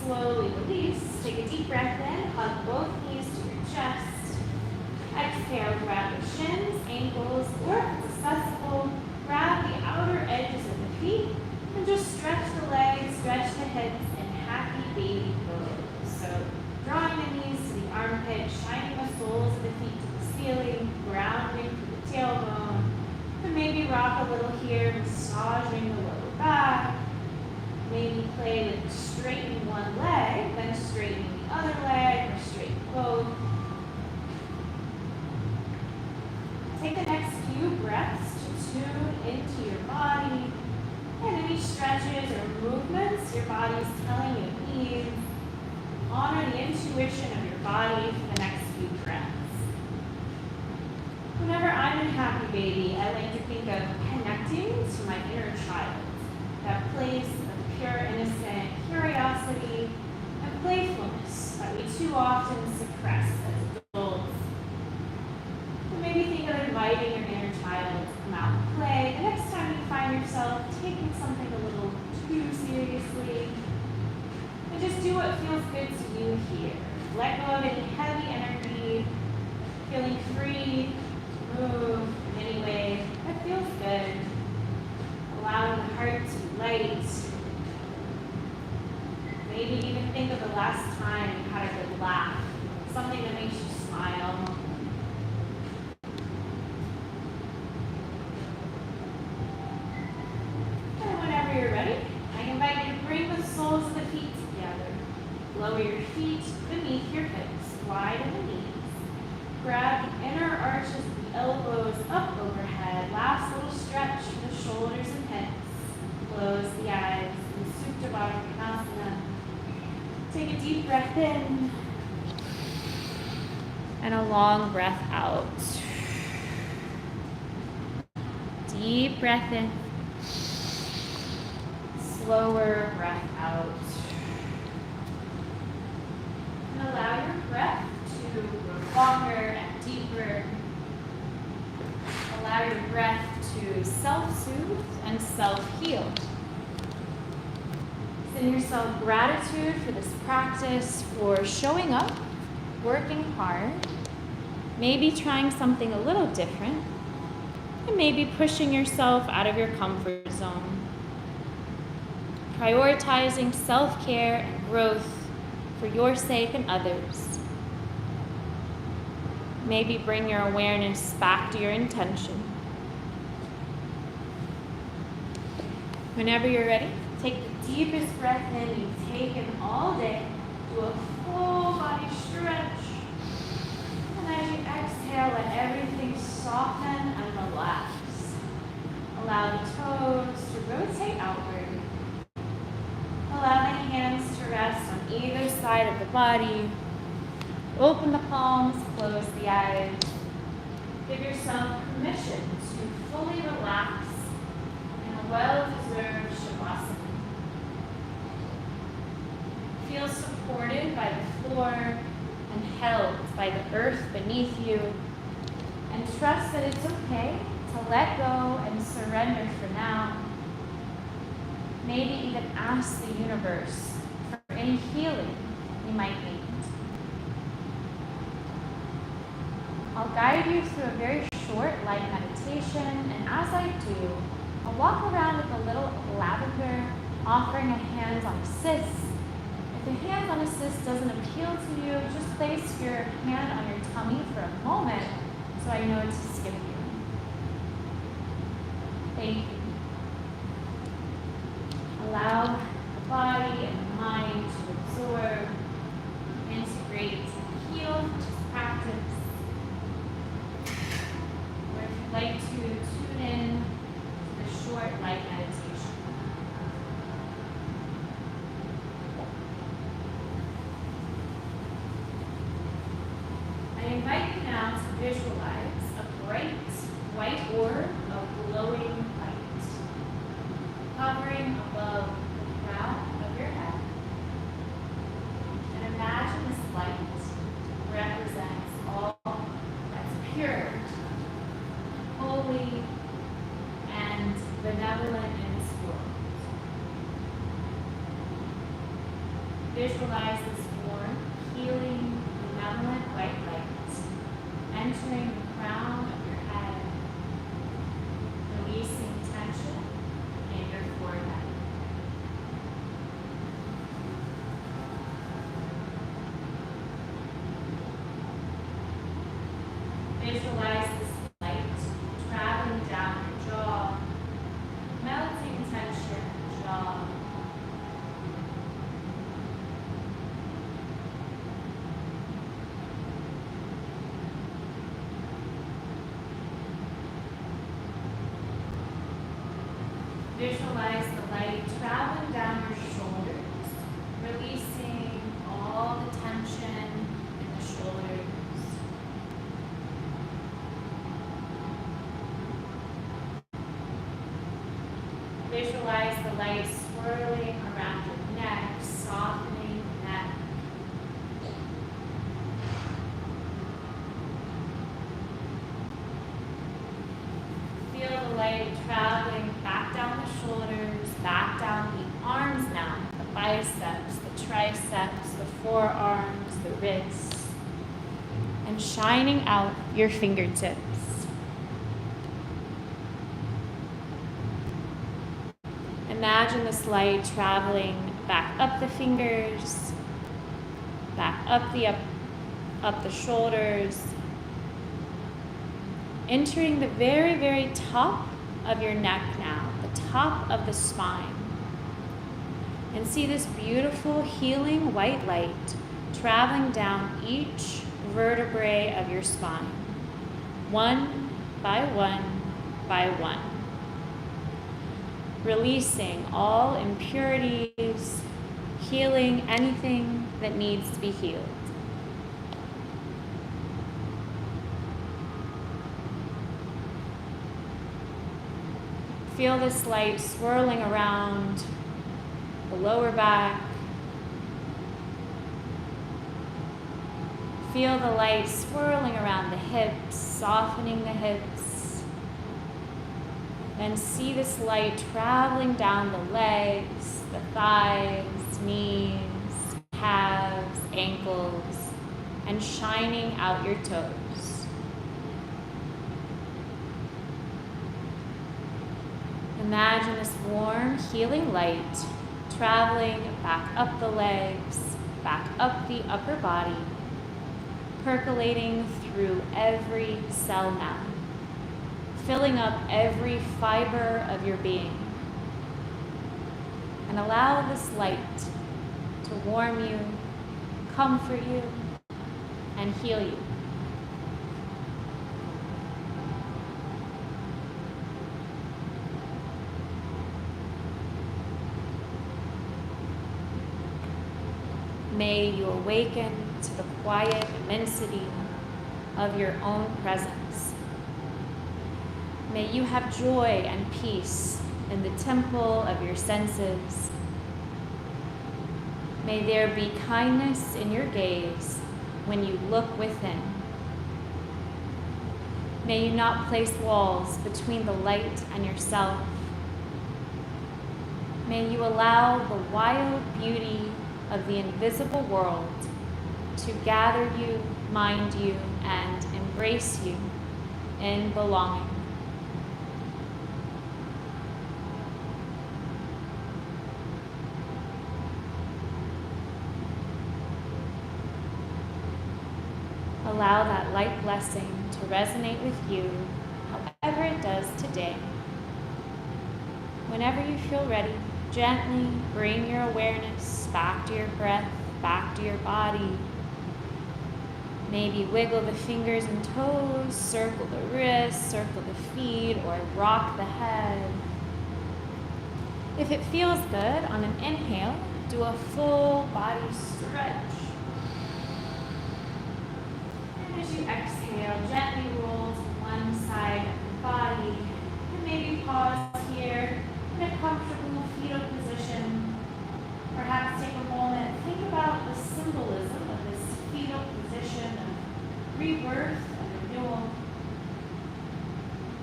Slowly release. Take a deep breath in. Hug both knees to your chest. Exhale, grab the shins, ankles, or if it's accessible, grab the outer edges of the feet and just stretch the legs, stretch the hips in happy baby pose. So drawing the knees to the armpit, shining the soles of the feet to the ceiling, grounding through the tailbone. And maybe rock a little here, massaging the lower back. Maybe play with straightening one leg, then straightening the other leg, or straighten both. Take the next few breaths to tune into your body. And any stretches or movements your body is telling you it needs. Honor the intuition of your body for the next few breaths. Whenever I'm in happy baby, I like to think of connecting to my inner child. That place of pure innocent curiosity and playfulness that we too often suppress as adults. And maybe think of inviting your inner child to come out and play the next time you find yourself taking something a little too seriously. And just do what feels good to you here. Let go of any heavy energy, feeling free to move in any way that feels good. Allowing the heart to be light. Maybe even think of the last time you had a good laugh, something that makes you smile. And whenever you're ready, I invite you to bring the soles of the feet together. Lower your feet beneath your hips, widen the knees. Grab the inner arches of the elbows up overhead. Last little stretch for the shoulders and hips. Close the eyes in Supta Baddha Konasana. Take a deep breath in and a long breath out. Deep breath in. Slower breath out. And allow your breath to grow longer and deeper. Allow your breath to self-soothe and self-heal. Send yourself gratitude for this practice, for showing up, working hard, maybe trying something a little different, and maybe pushing yourself out of your comfort zone. Prioritizing self-care and growth for your sake and others. Maybe bring your awareness back to your intention. Whenever you're ready, take the deepest breath in you've taken all day. Do a full body stretch. And as you exhale, let everything body. Open the palms, close the eyes. Give yourself permission to fully relax in a well-deserved Shavasana. Feel supported by the floor and held by the earth beneath you. And trust that it's okay to let go and surrender for now. Maybe even ask the universe for any healing you might need. I'll guide you through a very short light meditation, and as I do, I'll walk around with a little lavender, offering a hands-on assist. If the hands-on assist doesn't appeal to you, just place your hand on your tummy for a moment so I know to skip you. Thank you. Allow the body and the mind to absorb, integrate, and heal this practice. Or if you'd like to tune in to the short light meditation. I invite you now to visualize a bright white orb of glowing light hovering above the crown of your head. And imagine this light represents all that's pure, holy, and benevolent in this world. Visualize this warm, healing, benevolent white light entering the crown of your head, releasing tension in your forehead. Visualize this light traveling down your jaw, melting tension in the jaw. Visualize the light traveling down your shoulders, releasing all the tension in the shoulders. Visualize the light swirling around your neck, softening the neck. Feel the light traveling back down the shoulders, back down the arms now, the biceps, the triceps, the forearms, the wrists, and shining out your fingertips. Imagine this light traveling back up the fingers, back up the shoulders, entering the very, very top of your neck now, the top of the spine. And see this beautiful healing white light traveling down each vertebrae of your spine, one by one by one. Releasing all impurities, healing anything that needs to be healed. Feel this light swirling around the lower back. Feel the light swirling around the hips, softening the hips. Then see this light traveling down the legs, the thighs, knees, calves, ankles, and shining out your toes. Imagine this warm, healing light traveling back up the legs, back up the upper body, percolating through every cell now, filling up every fiber of your being. And allow this light to warm you, comfort you, and heal you. may you awaken to the quiet immensity of your own presence. May you have joy and peace in the temple of your senses. May there be kindness in your gaze when you look within. May you not place walls between the light and yourself. May you allow the wild beauty of the invisible world to gather you, mind you, and embrace you in belonging. Allow that light blessing to resonate with you, however it does today. Whenever you feel ready, gently bring your awareness back to your breath, back to your body. Maybe wiggle the fingers and toes, circle the wrists, circle the feet, or rock the head. If it feels good, on an inhale, do a full body stretch. And as you exhale, gently roll to one side of the body. And maybe pause here in a comfortable fetal position. Perhaps take a moment, think about the symbolism of this fetal position of rebirth and renewal.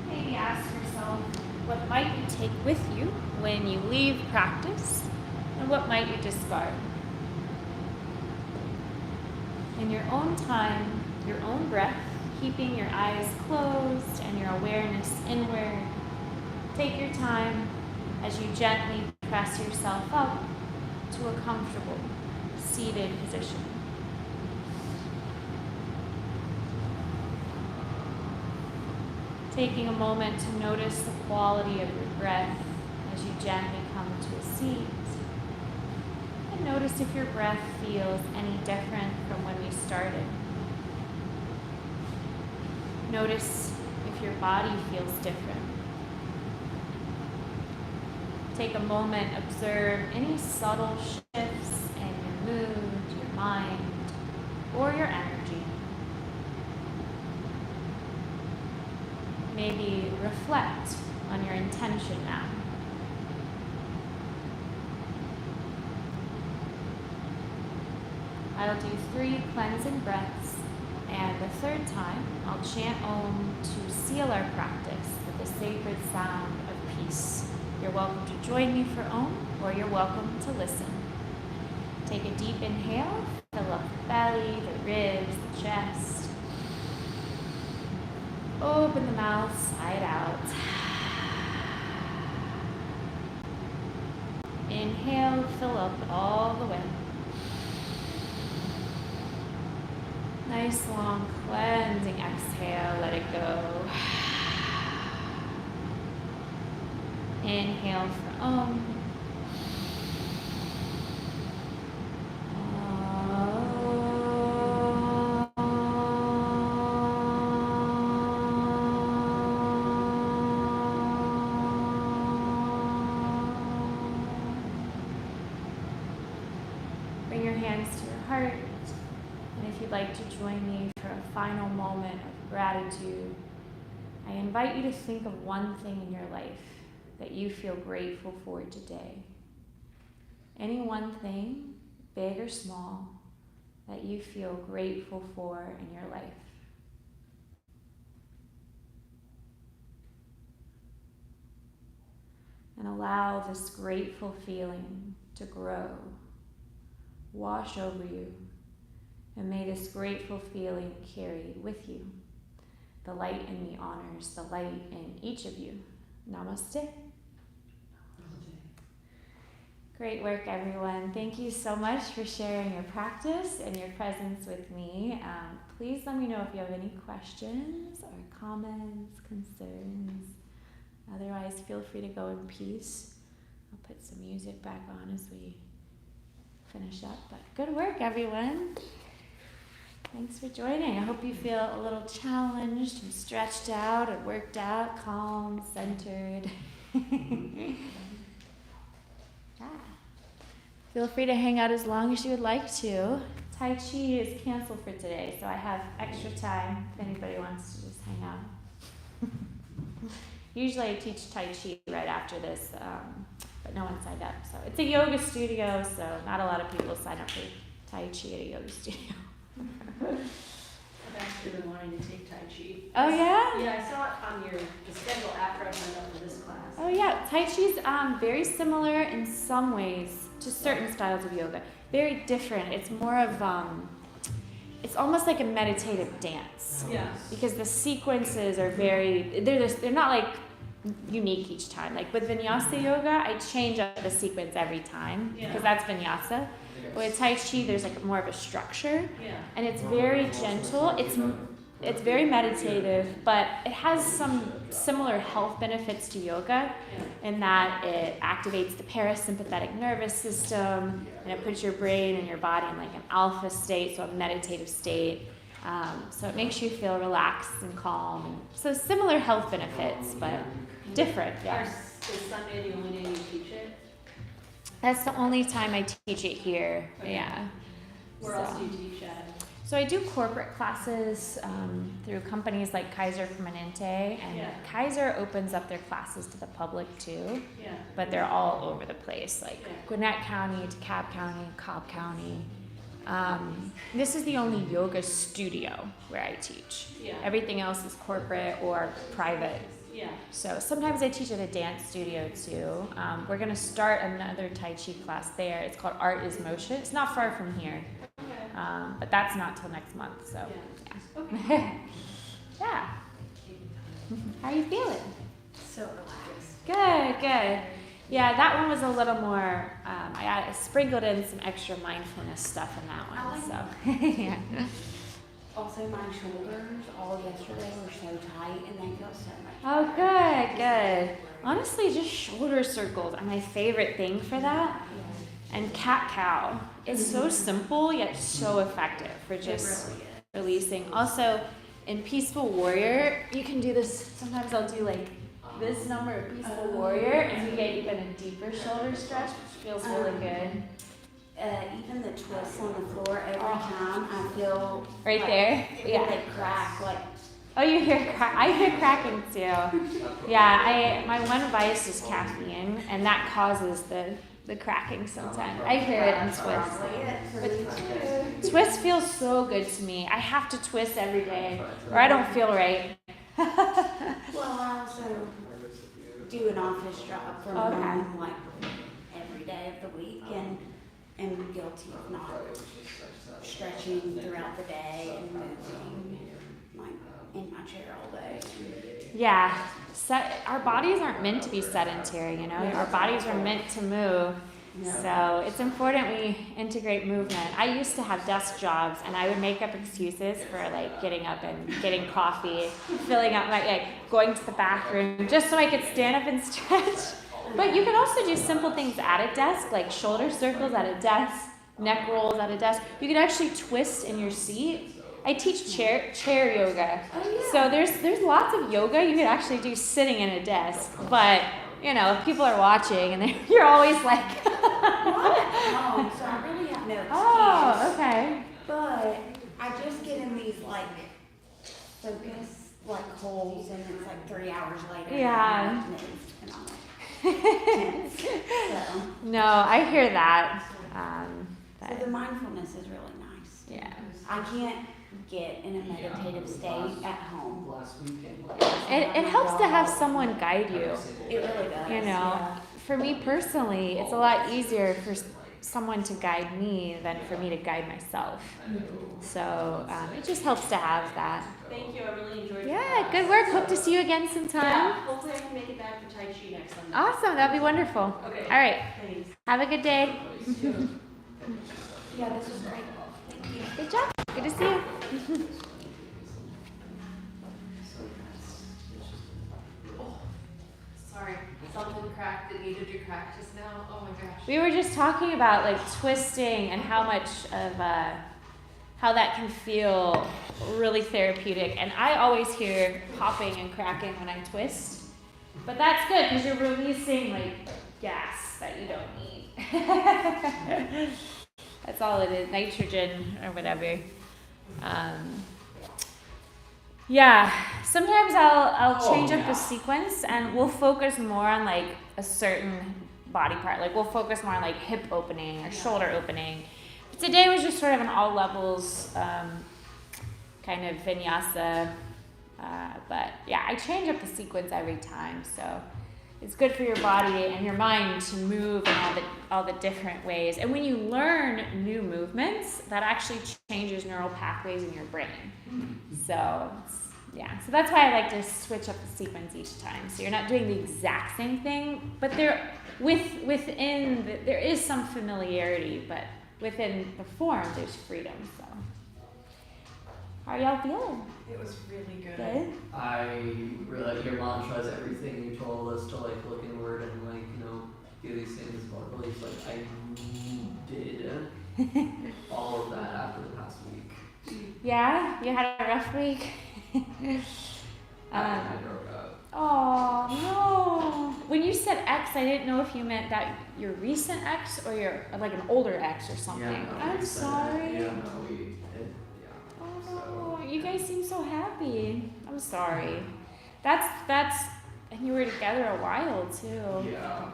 Maybe ask yourself, what might you take with you when you leave practice, and what might you discard? In your own time, your own breath, keeping your eyes closed and your awareness inward, take your time as you gently press yourself up to a comfortable seated position. Taking a moment to notice the quality of your breath as you gently come to a seat. And notice if your breath feels any different from when we started. Notice if your body feels different. Take a moment, observe any subtle shifts in your mood, your mind, or your energy. Maybe reflect on your intention now. I'll do 3 cleansing breaths, and the third time, I'll chant Om to seal our practice with the sacred sound of peace. You're welcome to join me for Om, or you're welcome to listen. Take a deep inhale, fill up the belly, the ribs, the chest. Open the mouth, side out. Inhale, fill up all the way. Nice long cleansing exhale, let it go. Inhale for Om. Bring your hands to your heart. And if you'd like to join me for a final moment of gratitude, I invite you to think of one thing in your life that you feel grateful for today. Any one thing, big or small, that you feel grateful for in your life. And allow this grateful feeling to grow, wash over you, and may this grateful feeling carry with you. The light in me honors the light in each of you. Namaste. Great work, everyone. Thank you so much for sharing your practice and your presence with me. Please let me know if you have any questions or comments, concerns. Otherwise, feel free to go in peace. I'll put some music back on as we finish up. But good work, everyone. Thanks for joining. I hope you feel a little challenged and stretched out and worked out, calm, centered. Feel free to hang out as long as you would like to. Tai Chi is canceled for today, so I have extra time if anybody wants to just hang out. Usually I teach Tai Chi right after this, but no one signed up. So it's a yoga studio, so not a lot of people sign up for Tai Chi at a yoga studio. I've actually been wanting to take Tai Chi. Oh yeah? Yeah, I saw it on the schedule after I signed up for this class. Oh yeah, Tai Chi's very similar in some ways to certain styles of yoga. Very different. It's more of it's almost like a meditative dance Yeah. because the sequences are they're not like unique each time. Like with Vinyasa yoga, I change up the sequence every time Yeah. because that's Vinyasa. But with Tai Chi, there's like more of a structure, Yeah. and it's very gentle. It's very meditative, but it has some similar health benefits to yoga Yeah. in that it activates the parasympathetic nervous system and it puts your brain and your body in like an alpha state, so a meditative state. So it makes you feel relaxed and calm. So similar health benefits, but different. Yeah. Is Sunday the only day you teach it? That's the only time I teach it here. Okay. Yeah. Where else do you teach at? So I do corporate classes through companies like Kaiser Permanente, and Yeah. Kaiser opens up their classes to the public too, Yeah. but they're all over the place, like Yeah. Gwinnett County, DeKalb County, Cobb County. This is the only yoga studio where I teach. Yeah. Everything else is corporate or private. Yeah. So sometimes I teach at a dance studio too. We're gonna start another Tai Chi class there. It's called Art is Motion. It's not far from here. Okay. But that's not till next month, so Yeah. yeah. Yeah. How are you feeling? So relaxed. Good, good. Yeah, that one was a little more, I sprinkled in some extra mindfulness stuff in that one, I like so, yeah. Also, my shoulders all yesterday were so tight and they feel so much Oh, better. good, good. Honestly, just shoulder circles are my favorite thing for that. And cat-cow. It's so simple, yet so effective for just releasing. Also, in Peaceful Warrior, you can do this. Sometimes I'll do like this number of Peaceful Warrior, and you get even a deeper shoulder stretch, which feels really good. Even the twists on the floor every time I feel Right like, there? Yeah. They crack like Oh, you hear I hear cracking too. Yeah, my one vice is caffeine, and that causes the cracking sometimes. I hear it in Twist. Twist feels so good to me. I have to twist every day, or I don't feel right. well, I also do an office job from Okay. home like every day of the week and am guilty of not stretching throughout the day and moving like in my chair all day. Yeah, our bodies aren't meant to be sedentary, you know. Our bodies are meant to move. So it's important we integrate movement. I used to have desk jobs, and I would make up excuses for like getting up and getting coffee, filling up my going to the bathroom just so I could stand up and stretch. But you can also do simple things at a desk, like shoulder circles at a desk, neck rolls at a desk. You can actually twist in your seat. I teach chair yoga. So there's lots of yoga you can actually do sitting in a desk. But, you know, if people are watching and you're always like Oh, so I really have no excuse. Oh, okay. But I just get in these like focus holes and it's like 3 hours later. Yeah. And I'm moved, and I'm like, tense. So No, I hear that. So the mindfulness is really nice. Yeah. I can't get in a meditative state at home. It helps to have someone guide you. It really does. You know, for me personally, it's a lot easier for someone to guide me than for me to guide myself. So it just helps to have that. Thank you. I really enjoyed it. Yeah, good work. Hope to see you again sometime. Yeah, hopefully I can make it back for Tai Chi next Sunday. Awesome. That'd be wonderful. Okay. All right. Thanks. Have a good day. Yeah, this is great. Thank you. Good job. Good to see you. Sorry, something cracked that needed to crack just now. Oh my gosh. We were just talking about like twisting and how much of how that can feel really therapeutic. And I always hear popping and cracking when I twist. But that's good because you're releasing like gas that you don't need. That's all it is, nitrogen or whatever. Yeah, sometimes I'll change up the sequence and we'll focus more on like a certain body part. Like we'll focus more on like hip opening or shoulder opening. But today was just sort of an all levels kind of vinyasa. But yeah, I change up the sequence every time, so it's good for your body and your mind to move in all the different ways. And when you learn new movements, that actually changes neural pathways in your brain. So so that's why I like to switch up the sequence each time. So you're not doing the exact same thing, but there is some familiarity, but within the form there's freedom. So how are y'all feeling? It was really good. Good? I really like your mantras, everything you told us to like look inward and like, do these things about beliefs. Like I did all of that after the past week. Yeah? You had a rough week? I broke up. Oh no! When you said ex, I didn't know if you meant that your recent ex or your like an older ex or something. Yeah, no, I'm we said sorry. that. Yeah, no, Oh so. no! You guys seem so happy. I'm sorry. That's and you were together a while too. Yeah.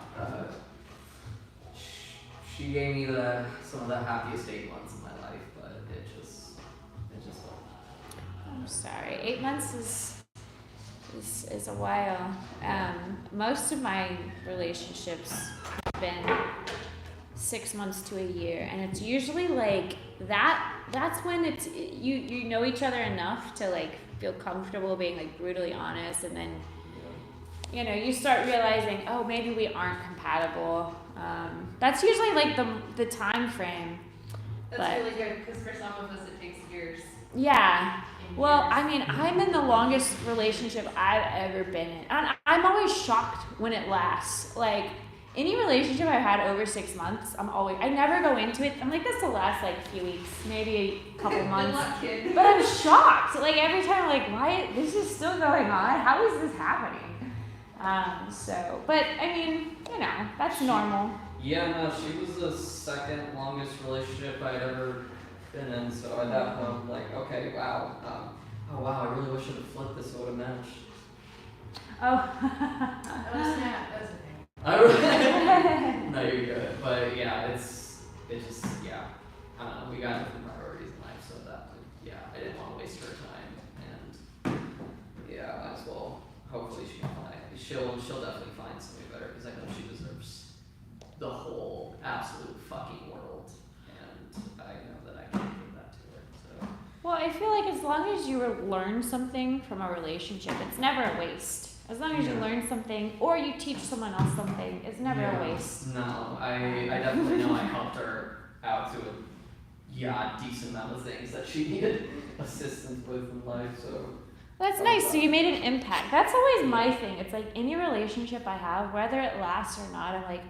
She gave me some of the happiest 8 months of my life, but it just wasn't. I'm sorry. 8 months is a while. Most of my relationships have been 6 months to a year, and it's usually like that. That's when it's you know each other enough to like feel comfortable being like brutally honest, and then you start realizing, oh, maybe we aren't compatible. That's usually like the time frame. That's really good because for some of us it takes years. Yeah. Well, I mean, I'm in the longest relationship I've ever been in. And I'm always shocked when it lasts. Like, any relationship I've had over 6 months, I never go into it. I'm like, this will last like a few weeks, maybe a couple months. Good luck, kid. But I'm shocked. Like, every time I'm like, why? This is still going on. How is this happening? But I mean, that's normal. Yeah, no, she was the second longest relationship I'd ever been in, so at that point I'm like, okay, wow. Oh wow, I really wish I had flipped this, so it would have matched. Oh. Oh snap, that's okay. No, you're good. But yeah, it's just, yeah. I don't know, we got different priorities in life, so that, yeah, I didn't want to waste her time. And yeah, might as well, hopefully she'll definitely find something better, because I know she deserves the whole absolute fucking world. And I know that I can give that to her, so. Well, I feel like as long as you learn something from a relationship, it's never a waste. As long as you learn something, or you teach someone else something, it's never a waste. No, I definitely know I helped her out to a decent amount of things that she needed assistance with in life, so. That's nice. So you made an impact. That's always my thing. It's like any relationship I have, whether it lasts or not, I'm like,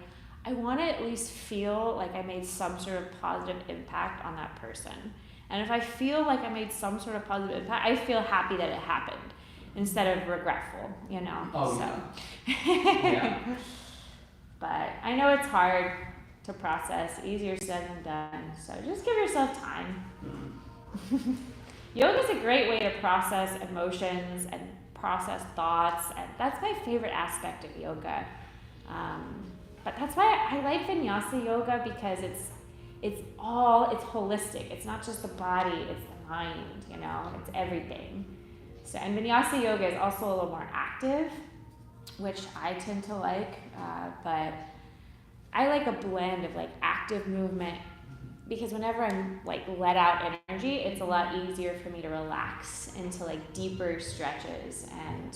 I want to at least feel like I made some sort of positive impact on that person. And if I feel like I made some sort of positive impact, I feel happy that it happened instead of regretful, Oh, so. Yeah. But I know it's hard to process, easier said than done. So just give yourself time. Yoga is a great way to process emotions and process thoughts, and that's my favorite aspect of yoga. But that's why I like Vinyasa yoga, because it's holistic. It's not just the body, it's the mind, it's everything. So, and Vinyasa yoga is also a little more active, which I tend to like, but I like a blend of like active movement, because whenever I'm like let out energy, it's a lot easier for me to relax into like deeper stretches, and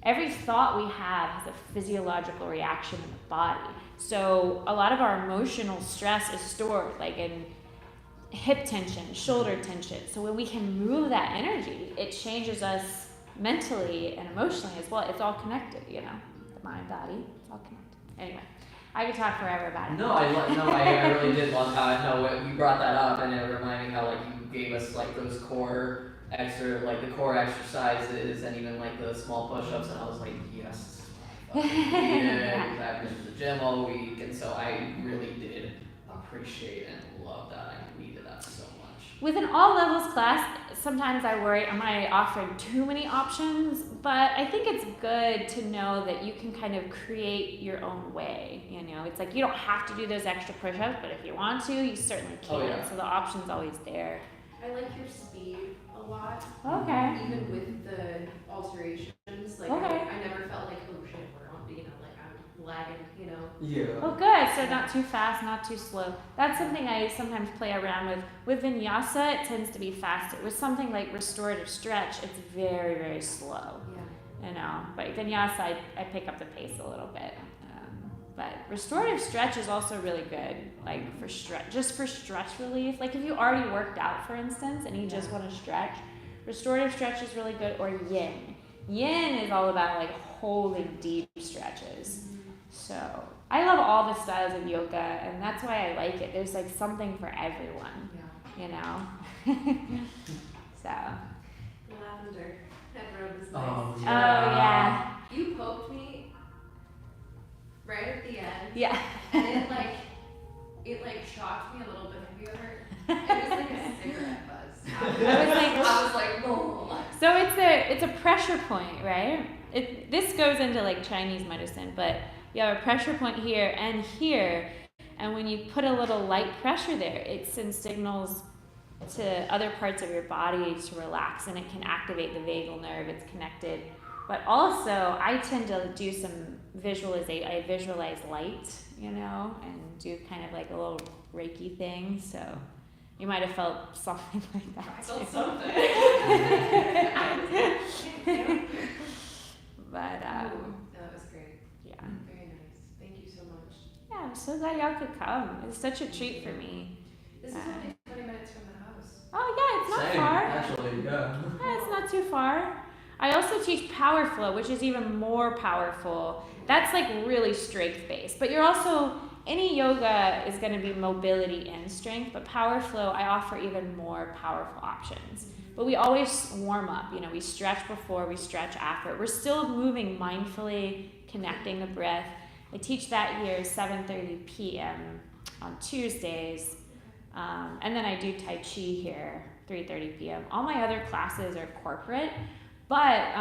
every thought we have has a physiological reaction in the body. So a lot of our emotional stress is stored like in hip tension, shoulder tension. So when we can move that energy, it changes us mentally and emotionally as well. It's all connected, the mind, body, it's all connected. Anyway, I could talk forever about it. I really did love how you brought that up, and it reminded me how like you gave us like those core exercises, and even like the small push-ups, and I was like, yes, fucking need it Yeah. because I haven't been to the gym all week, and so I really did appreciate and love that. I needed that so much. With an all levels class, sometimes I worry, am I offering too many options? But I think it's good to know that you can kind of create your own way. You know, it's like you don't have to do those extra push ups, but if you want to, you certainly can. Oh, yeah. So the option's always there. I like your speed a lot. Okay. Even with the alterations, like Okay. I never felt like, oh shit, we're on, like I'm lagging, Yeah. Well, good. So not too fast, not too slow. That's something I sometimes play around with. With vinyasa, it tends to be faster. With something like restorative stretch, it's very, very slow. Yeah. You know, but vinyasa, I pick up the pace a little bit. But restorative stretch is also really good, like for stretch, just for stress relief. Like if you already worked out, for instance, and you just want to stretch, restorative stretch is really good. Or yin. Yin is all about like holding deep stretches. So I love all the styles of yoga, and that's why I like it. There's like something for everyone, Yeah. you know. So. Lavender. That road is nice. Oh, Oh yeah. You poked me right at the end. Yeah. And it shocked me a little bit. Have you ever? It was like a cigarette buzz. I was like, oh. So it's a pressure point, right? This goes into like Chinese medicine, but you have a pressure point here and here, and when you put a little light pressure there, it sends signals to other parts of your body to relax, and it can activate the vagal nerve. It's connected. But also, I tend to do some visualization. I visualize light, you know, and do kind of like a little Reiki thing. So you might have felt something like that. I felt too. something. But That was great. yeah. Very nice. Thank you so much. Yeah, I'm so glad y'all could come. It's such a treat for me. This is only 20 minutes from the house. Oh yeah, it's not Same, far. actually, yeah. Yeah, it's not too far. I also teach power flow, which is even more powerful. That's like really strength based. But you're also, any yoga is going to be mobility and strength, but power flow, I offer even more powerful options. But we always warm up, you know, we stretch before, we stretch after. We're still moving mindfully, connecting the breath. I teach that here 7:30 p.m. on Tuesdays. And then I do Tai Chi here, 3:30 p.m. All my other classes are corporate, but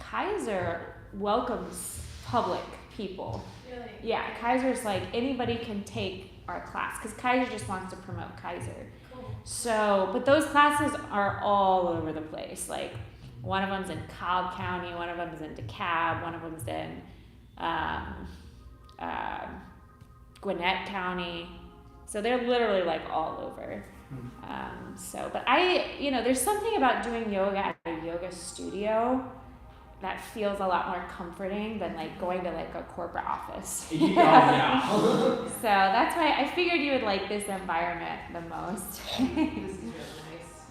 Kaiser welcomes public people. Really? Yeah, Kaiser's like, anybody can take our class, because Kaiser just wants to promote Kaiser. Cool. So, but those classes are all over the place. Like, one of them's in Cobb County, one of them's in DeKalb, one of them's in Gwinnett County. So they're literally like all over. But there's something about doing yoga at a yoga studio that feels a lot more comforting than like going to like a corporate office. Yeah. So that's why I figured you would like this environment the most. This is really nice.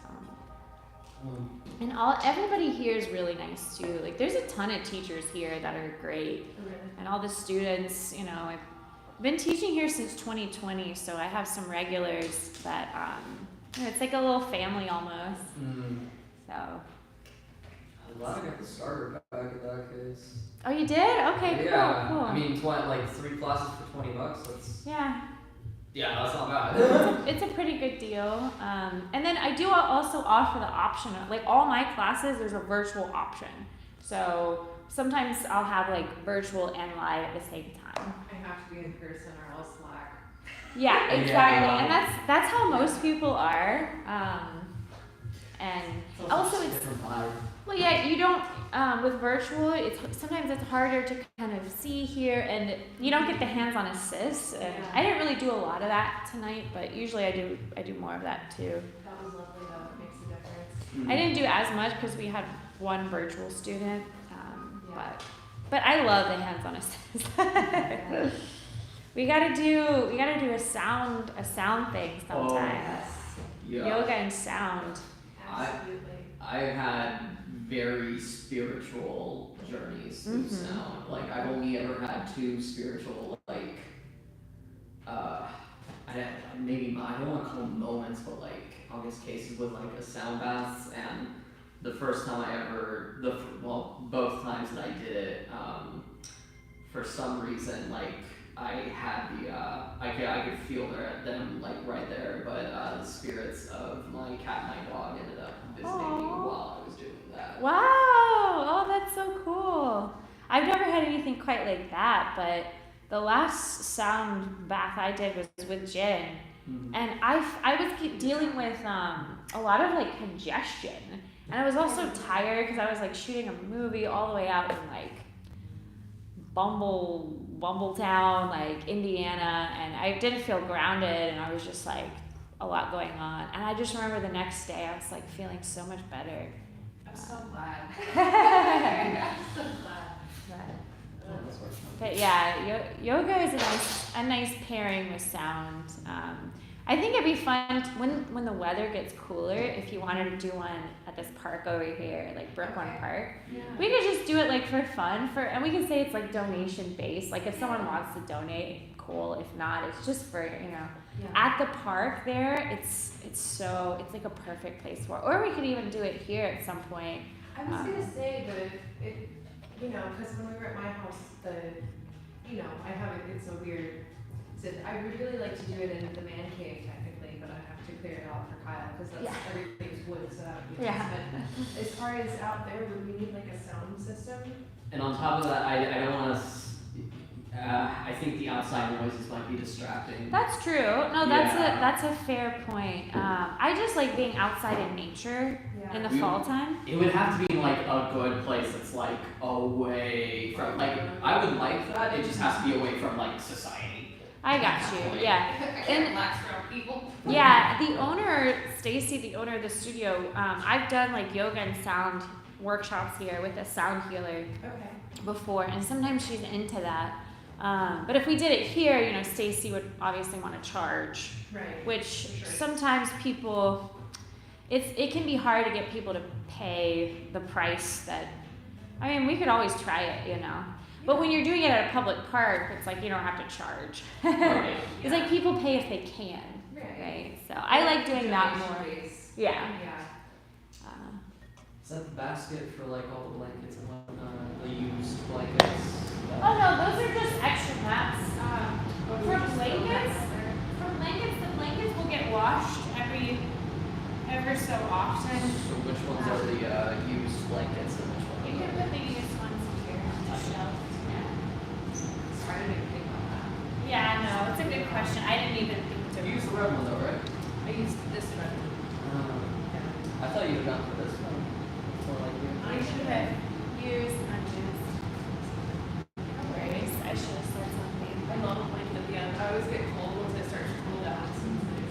And everybody here is really nice too. Like there's a ton of teachers here that are great, and all the students. You know, I've been teaching here since 2020, so I have some regulars that it's like a little family almost. So. I'm glad I got the starter pack in that case. Oh, you did? Okay, Yeah, cool. I mean, like 3 classes for $20. That's Yeah. Yeah, that's not bad. It's a pretty good deal. And then I do also offer the option of, like all my classes, there's a virtual option. So sometimes I'll have like virtual and live at the same time. I have to be in person or I'll slack. Yeah, exactly. Yeah. And that's how most people are. And also it's, different vibe. well, yeah, you don't, with virtual, sometimes it's harder to kind of see here, and you don't get the hands-on assist. And I didn't really do a lot of that tonight, but usually I do more of that too. That was lovely though. It makes a difference. I didn't do as much because we had one virtual student, but I love the hands-on assist. we gotta do a sound thing sometime. Yeah. Yoga and sound. Absolutely. I've had very spiritual journeys through Mhm. sound. Like I've only ever had 2 spiritual, like I don't want to call them moments, but like obvious cases with like a sound bath. And the first time both times that I did it, for some reason, like, I had the, I could feel them, like, right there, but, the spirits of my cat and my dog ended up visiting me Aw. while I was doing that. Wow! Oh, that's so cool. I've never had anything quite like that, but the last sound bath I did was with Jen, Mhm. and I was dealing with a lot of like congestion, and I was also tired because I was like shooting a movie all the way out in like Bumbletown, like Indiana, and I didn't feel grounded, and I was just like a lot going on, and I just remember the next day I was like feeling so much better. I'm so glad. I'm so glad. But yeah, yoga is a nice pairing with sound. I think it'd be fun when the weather gets cooler. If you wanted to do one at this park over here, like Brooklyn Park, Yeah. we could just do it like for fun. And we can say it's like donation based. Like if someone wants to donate, cool. If not, it's just for Yeah. at the park there. It's like a perfect place for. Or we could even do it here at some point. I was gonna say that if because when we were at my house, I have it. It's so weird. So I would really like to do it in the man cave technically, but I have to clear it out for Kyle because that's everything's wood, so that would be Yeah. nice. But as far as out there, would we need like a sound system? And on top of that, I don't want to. I think the outside noises might be distracting. That's true. No, Yeah. that's a fair point. I just like being outside in nature in the We- fall time. It would have to be in like a good place that's like away from like I would like that. It just has to be away from like society. I got you. Yeah. I can't relax around people. Yeah, the owner, Stacy, the owner of the studio, I've done like yoga and sound workshops here with a sound healer Okay. before, and sometimes she's into that. But if we did it here, Stacy would obviously want to charge, Right. which For sure. sometimes people, it can be hard to get people to pay the price that, we could always try it, But when you're doing it at a public park, it's like you don't have to charge. Right. It's like people pay if they can, right? So I like doing that more. Donation-based. Yeah. Yeah. Is that the basket for like all the blankets and whatnot? The used blankets? Oh no, those are just extra mats. For blankets, the blankets will get washed ever so often. So which ones are the used blankets and which ones You are can put the used ones here on the shelf. Sorry, I didn't think about that. Yeah, no, it's a good question. I didn't even think to. You used the red one though, right? I used this one. I thought you had gone for this one. Or like you. I should have used unused. No worries. I should have said something. I love playing with the other. I always get cold once it starts to cool down. So it's nice.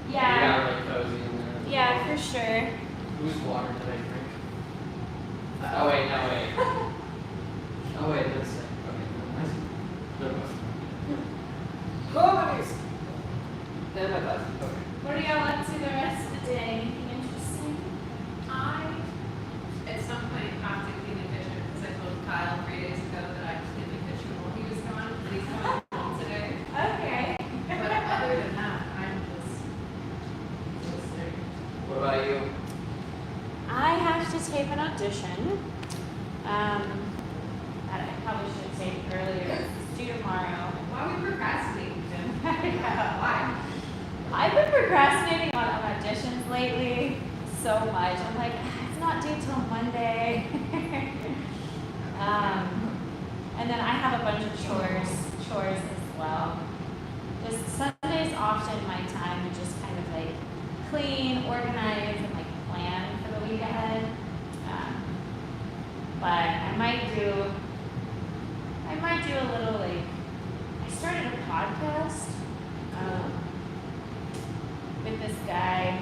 You Yeah. got really cozy in there. Yeah, for sure. Whose water did I drink? Oh wait, no wait. Oh wait, this thing. Okay, nice. Good one. Oh, nice. And my glass. Okay. What are y'all up to the rest of the day? Anything interesting? At some point, have to clean the kitchen because I told Kyle 3 days ago that I cleaned the kitchen while he was gone. But he's coming home today. Okay. But other than that, I'm just listening. What about you? I have to tape an audition. That I probably should have taped earlier. It's due tomorrow. Why are we procrastinating, Jim? Yeah. Why? I've been procrastinating on auditions lately so much. I'm like, it's not due till Monday. And then I have a bunch of chores as well. Just Sunday's often my time to just kind of like clean, organize, and like plan for the week ahead. But I might do a little like, I started a podcast with this guy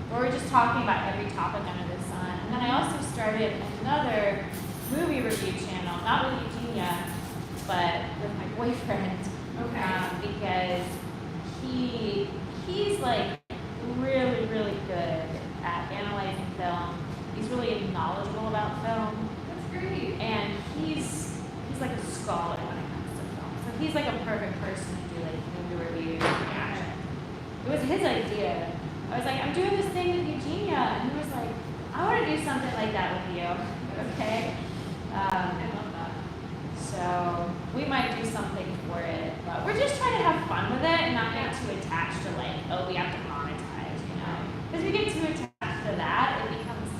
where we're just talking about every topic under the sun. And then I also started another movie review channel, not with Eugenia, but with my boyfriend. Because he's like really, really good at analyzing film. He's really knowledgeable about film. That's great. And he's like a scholar when it comes to film. So he's like a perfect person to do like movie reviews and reaction. It was his idea. I was like, I'm doing this thing with Eugenia, and he was like, I want to do something like that with you. Okay. I love that. So we might do something for it, but we're just trying to have fun with it and not get too attached to like, oh, we have to monetize, you know? Because we get too attached to that, it becomes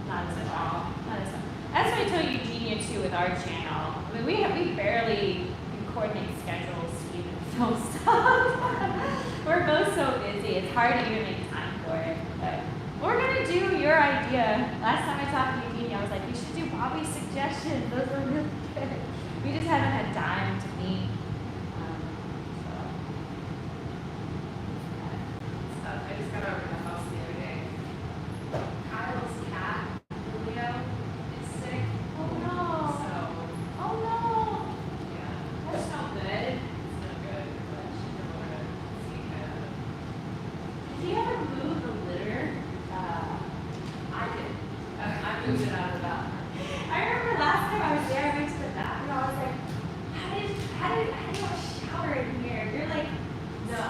not as fun. Not as fun. That's what I told Eugenia too with our channel. I mean, we barely can coordinate schedules to even film stuff. We're both so busy. It's hard to even make time for it. But we're gonna do your idea. Last time I talked to Eugenia, I was like, we should do Bobby's suggestions. Those were really good. We just haven't had time to meet. I just got over to the house the other day. Kyle's cat, Julio, is sick. Oh no. So, Oh no. yeah. That's not good. It's not good, but she's gonna want to see kind of. Did you ever move the litter? I did. I moved it out of the bathroom. I remember last time I was there, I went to the bathroom. I was like, how did you have a shower in here? You're like, No.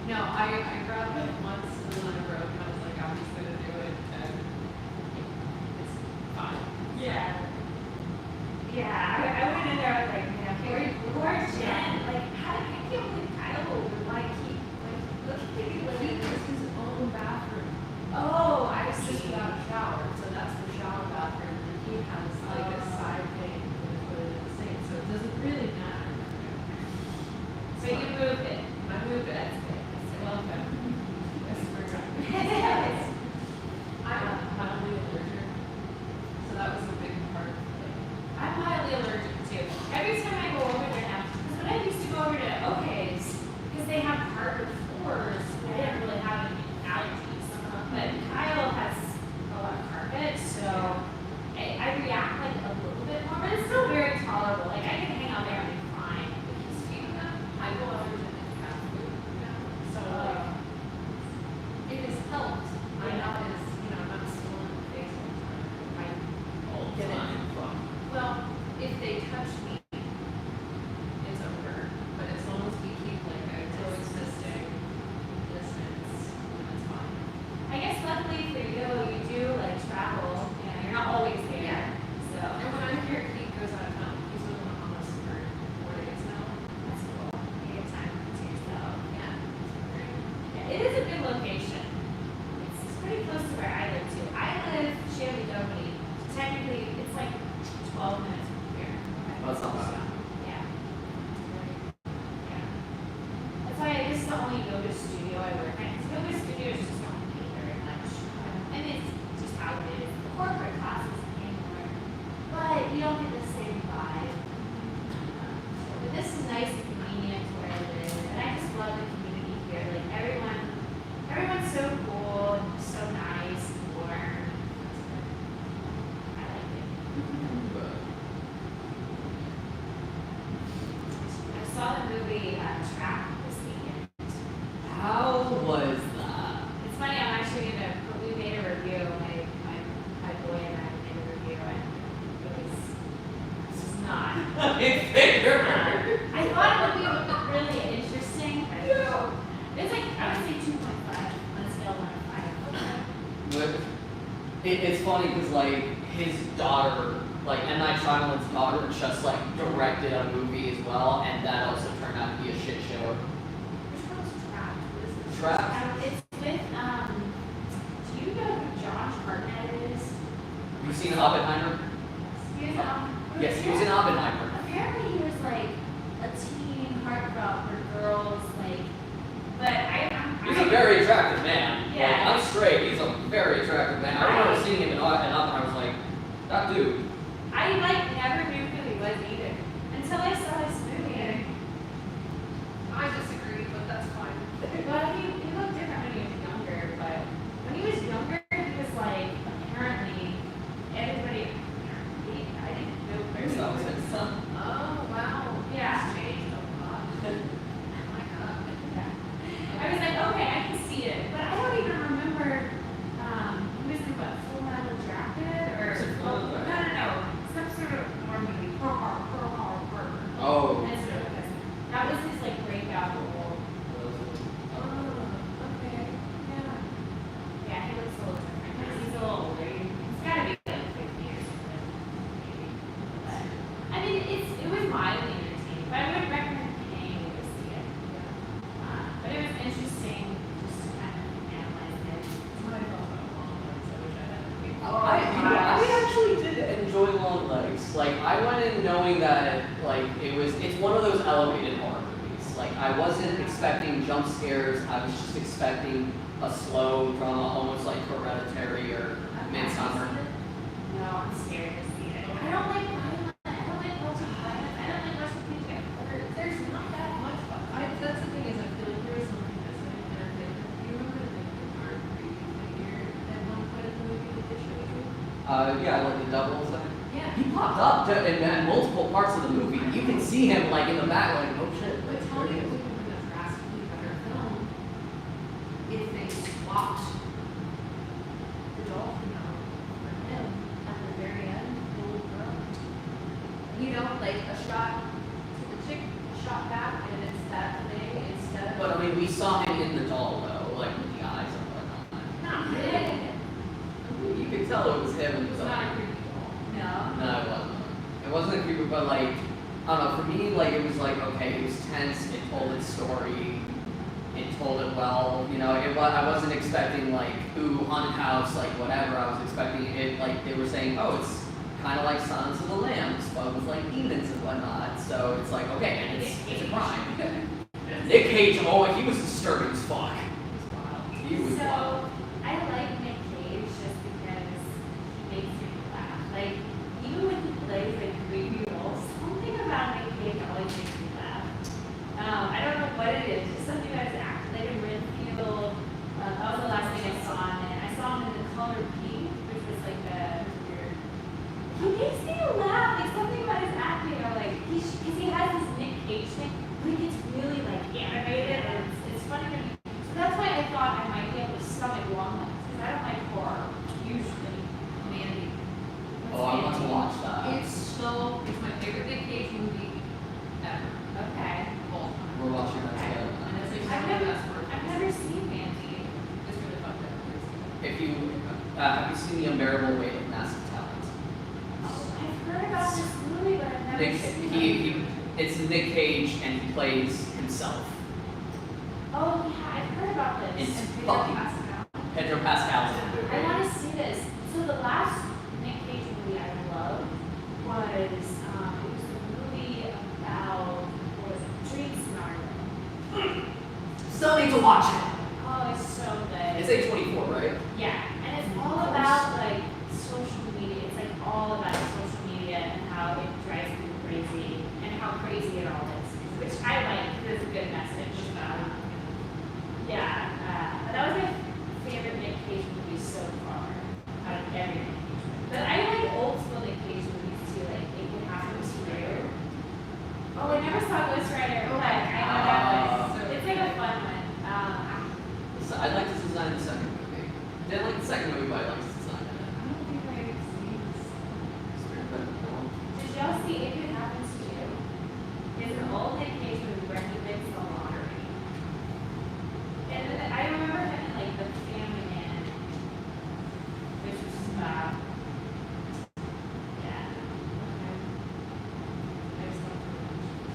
No, I grabbed it once and then I broke and I was like, I'm just gonna do it and it's fine. yeah. Yeah, I went in there, I was like, man, poor Jen. Like, I can't believe Kyle would want to keep, like, look at you, like, He has his own bathroom. oh, I It's just see. without a shower, so that's the shower bathroom, and he has like a side thing to put it in the sink, so it doesn't really matter. So you moved it. I moved it, well, okay. Yes, we're done. Yes. I'm mildly allergic, so that was a big part of it. I'm mildly allergic too. Every time I go over there now, because when I used to go over to O'Hays, because they have hardwood floors, I didn't really have any allergies. But Kyle has a lot of carpet, so I react like a little bit more, but it's still very tolerable. Like I can hang out there and be fine. Speaking of, I go over to the cat food now, so like, it has helped. I know it's, you know, I'm not still in the face all the time. I All the get it. time. Well, if they touch me, it's over. But as long as we keep like a coexisting distance, it's fine. I guess luckily for you, you do like travel. You know, you're not always there. Yeah. So And when I'm here, he goes out of town. He's been on almost for 4 days now. that's cool. You get time to yourself. Yeah. Yeah, it is a good location. It's pretty close to where I live too. I live Shelby Doherty. Technically, it's like 12 minutes from here. That's not bad. Yeah. Yeah. That's why this is the only yoga studio I work at. 'Cause yoga studios just don't pay very much. And it's just how it is. The corporate classes pay more. But you don't get the same vibe. But this is nice and convenient to where I live. And I just love the community here. Like everyone's so cool and so nice and warm. I like it. But I saw the movie Trap this weekend. how was that? It's funny, I'm actually we made a review, my boy and I made a review, and it was not. I thought it would be really interesting. It's like, I would say 2.5 on a scale of 1 to 5. But it's funny because like his daughter, like M. Night Shyamalan's daughter, just like directed a movie as well, and that also turned out to be a shit show. Which one's Trap? What is it? Trap. It's with, do you know who Josh Hartnett is? You've seen Oppenheimer? He was, Yes, he was in Oppenheimer. Apparently he was like a teen heartthrob for girls, like, but He's a very attractive man. Yeah. Like, I'm straight. He's a very attractive man. I remember seeing him in Oppenheimer. I was like, that dude. I like never knew who he was either until I saw his movie. I disagree, but that's fine. Well, he looked different when he was younger, but when he was younger, he was like apparently everybody. I didn't know who he That was was. his son. Oh, wow. Yeah. It's changed a lot. Oh my god. Yeah. I was like, okay, I can see it, but I don't even remember. He was in what, Full Metal Jacket or? Was it Full Metal Jacket? No, Like, I went in knowing that, like, it's one of those elevated horror movies. Like, I wasn't expecting jump scares, I was just expecting a slow drama, almost like Hereditary or Midsummer. No, I'm scared to see it. I don't like violence. I don't like lots of violence. I don't like lots of things get hurt. There's not that much. That's the thing is, I feel like there was something that's like connected. Do you remember the dark creepy figure at one point in the movie that they showed you? Yeah, like the double thing. Yeah. He popped up in multiple parts of the movie. You can see him, like, in the back, like, oh shit. But tell me it would have been a drastically better film if they swapped the dolphin out for him at the very end, the little girl. You know, like a shot to the chick, a shot back, and it's that thing instead of. But I mean, we saw him in the doll though, like with the eyes and whatnot. Not really. You could tell it was him in It was the not a doll. creepy doll. No. No, it wasn't. It wasn't a creepy, but like, I don't know, for me, like, it was like, okay, it was tense, it told its story, it told it well, you know, I wasn't expecting like, ooh, haunted house, like whatever, I was expecting it, like, they were saying, oh, it's kind of like Silence of the Lambs, but with like demons and whatnot, so it's like, okay, and it's a crime. Nick Cage, oh, he was disturbing as fuck. He was wild. So, I like Nick Cage just because he makes me laugh. Like, even when he plays like creepy roles, something about Nick Cage always makes me laugh. I don't know what it is, just something about his acting, like in Renfield. That was the last thing I saw him in. I saw him in The Color Pink, which was like weird. He makes me laugh. Like something about his acting, or like because he has this Nick Cage thing, but it gets really like animated, and it's funny when you. So that's why I thought I might be able to stomach Longlegs, because I don't like horror usually. Mandy. Oh, I want to watch that. It's my favorite Nick Cage movie ever. Okay. All time. We're watching that together. And it's like I've some of the never, best work. I've never seen Mandy. It's really fucked up. If you, have you seen The Unbearable Weight of Massive Talent? Oh, I've heard about this movie, but I've never Nick, seen it. it's Nick Cage and he plays himself. Oh yeah, I've heard about this. It's And Pedro fucking- Pascal. Pedro Pascal's in the movie. I want to see this. So the last Nick Cage movie I loved was it was the movie about what was it? Dream Scenario. Still need to watch it. Oh, it's so good. It's A24, right? Yeah, and it's all about like social media. It's like all about social media and how it drives people crazy and how crazy it all is, which I like because it's a good message. Yeah, but that was my favorite Nick Cage movie so far out of every Nick Cage movie. But I like old school Nick Cage movies too, like It Could Happen to You. Oh, I never saw Ghost Rider, but I know that one. It's like a fun one. So I'd like to design the second movie. I didn't like the second movie, but I liked the design of it. I don't think I've seen this. It's very good. Did y'all see It Could Happen to You? It's an old Nick Cage movie where he wins the lottery. And I remember him in like The Family Man, which was yeah.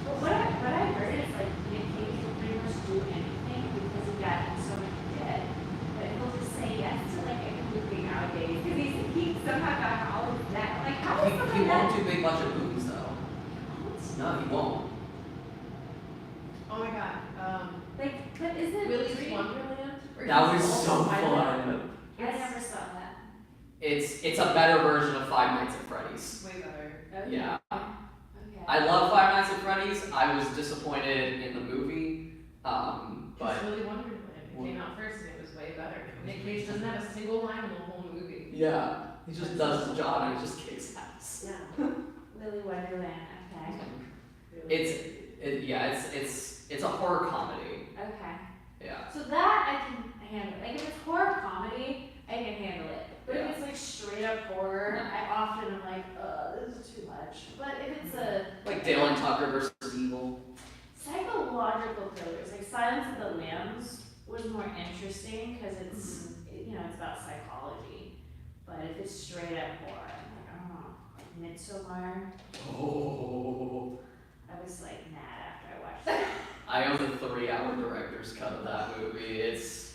But what I heard is like Nick Cage will pretty much do anything because he got in so much debt. But he'll just say yes to like any movie nowadays because he somehow got all his debt. Like how is He someone won't that? do big budget movies though. No, he won't. Oh my god. Like, but isn't Willy's Dream- Wonderland? Or That is was it so also fun. I never saw that. It's a better version of Five Nights at Freddy's. Way better. Okay. Yeah. Okay. I love Five Nights at Freddy's. I was disappointed in the movie, but It's Willy Wonderland. It came out first and it was way better. Nick Cage doesn't have a single line in the whole movie. yeah, he just does his job and he just kicks ass. Yeah. Willy Wonderland. Okay. It's a horror comedy. Okay. Yeah. So that I can handle. Like if it's horror comedy, I can handle it. But if it's like straight up horror, I often am like, this is too much. But if it's a Like Dale and Tucker versus Evil. psychological thrillers, like Silence of the Lambs was more interesting because it's it's about psychology. But if it's straight up horror, I'm like, I don't know, like Midsommar. Oh. I was like mad after I watched that. I own the 3-hour director's cut of that movie. It's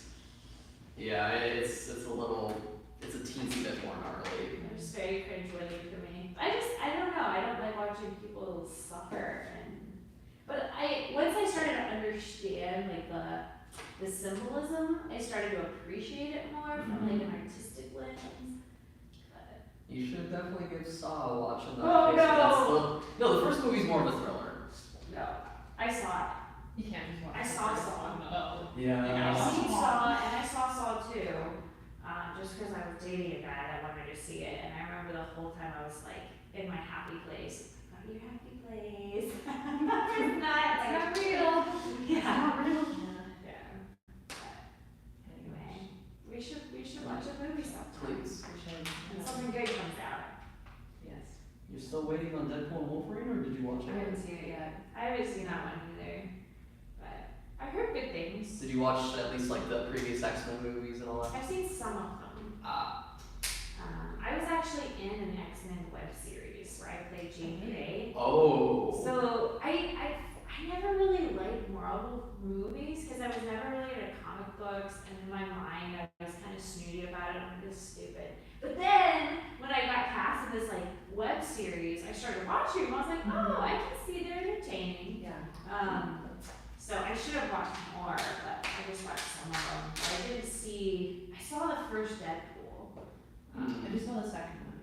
a teensy bit more gnarly. It was very cringeworthy for me. I don't know. I understand like the symbolism. I started to appreciate it more from like an artistic lens. But You should definitely give Saw a watch in that Oh, case. no. No, the first movie's more of a thriller. no, I saw it. You can't just watch I the saw first Saw. one. Oh. Yeah. I seen Saw and I saw Saw 2, just because I was dating a guy that wanted to see it, and I remember the whole time I was like in my happy place. Not your happy place. It's not It's not real. Yeah. Yeah. Yeah. But anyway, we should watch a movie sometime. Please. We should. When something good comes out. Yes. You're still waiting on Deadpool and Wolverine, or did you watch I it? haven't seen it yet. I haven't seen that one either, but I heard good things. Did you watch at least like the previous X-Men movies and all that? I've seen some of them. Ah. I was actually in an X-Men web series where I played Jean Grey. Oh. So I never really liked Marvel movies because I was never really into comic books, and in my mind I was kind of snooty about it. I'm like, this is stupid. But then when I got cast in this like web series, I started watching them. I was like, oh, I can see they're entertaining. Yeah. So I should have watched more, but I just watched some of them. But I didn't see. I saw the first Deadpool. I just saw the second one.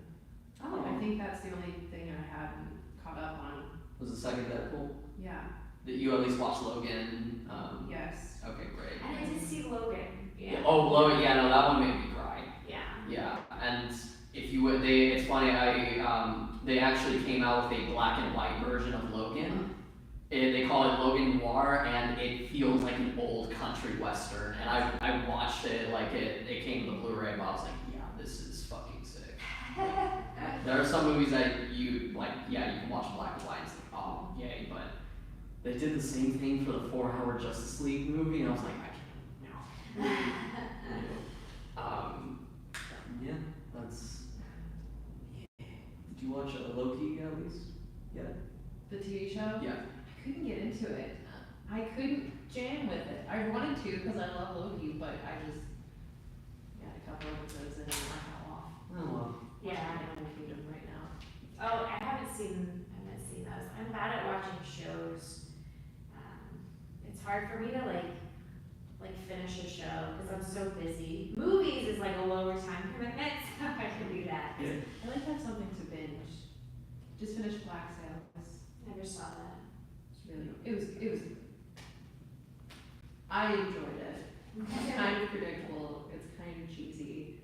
Oh, I think that's the only thing I haven't caught up on. Was the second Deadpool? Yeah. Did you at least watch Logan? Yes. Okay, great. and I did see Logan. Yeah. Oh, Logan. Yeah, no, that one made me cry. Yeah. Yeah, and if you would, it's funny. They actually came out with a black and white version of Logan. They call it Logan Noir, and it feels like an old country western. And I watched it like it came with a Blu-ray, but I was like, yeah, this is fucking sick. There are some movies that you like, yeah, you can watch black and white. It's like, oh, yay! But they did the same thing for the 4-hour Justice League movie, and I was like, I can't. No. Yeah, that's. Yeah. Did you watch Loki at least? Yeah. The TV show? Yeah. I couldn't get into it. I couldn't jam with it. I wanted to because I love Loki, but I just got a couple episodes and I fell off. Oh well. Yeah. Animal Kingdom right now. Oh, I haven't seen those. I'm bad at watching shows. It's hard for me to like finish a show because I'm so busy. Movies is like a lower time commitment, so I can do that. Yeah. I like to have something to binge. Just finished Black Sails. Never saw that. It's really, it was, I enjoyed it. It's kind of predictable, it's kind of cheesy.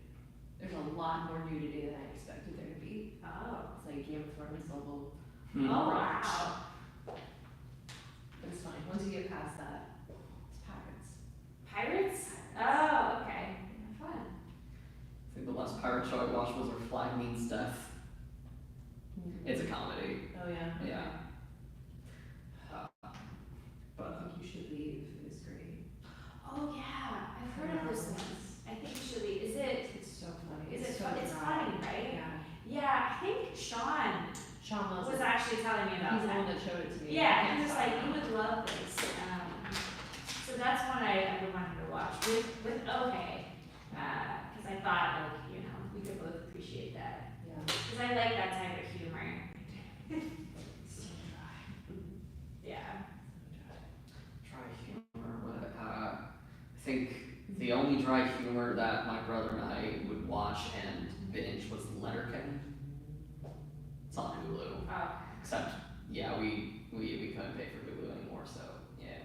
There's a lot more nudity than I expected there to be. Oh. It's like Game of Thrones level. Hmm. Oh wow. But it's fine, once you get past that, it's pirates. Pirates? Oh, okay. Fun. I think the last pirate show I watched was Where Flag Means Death. It's a comedy. Oh yeah? Okay. Yeah. I But think you should leave, it was great. Oh yeah, I've heard of this one. I think you should be. Is it? It's so funny. Is it? so It's dry. funny, right? Yeah. Yeah, I think Sean Sean loves was it. actually telling me about He's the that. one that showed it to me. Yeah, I he can't was stop like, now. you would love this. So that's one I've been wanting to watch with okay, because I thought like we could both appreciate that Yeah. because I like that type of humor. So dry. Yeah. dry humor. What? I think the only dry humor that my brother and I would watch and binge was Letterkenny. It's on Hulu. Oh. Except, yeah, we couldn't pay for Hulu anymore, so yeah,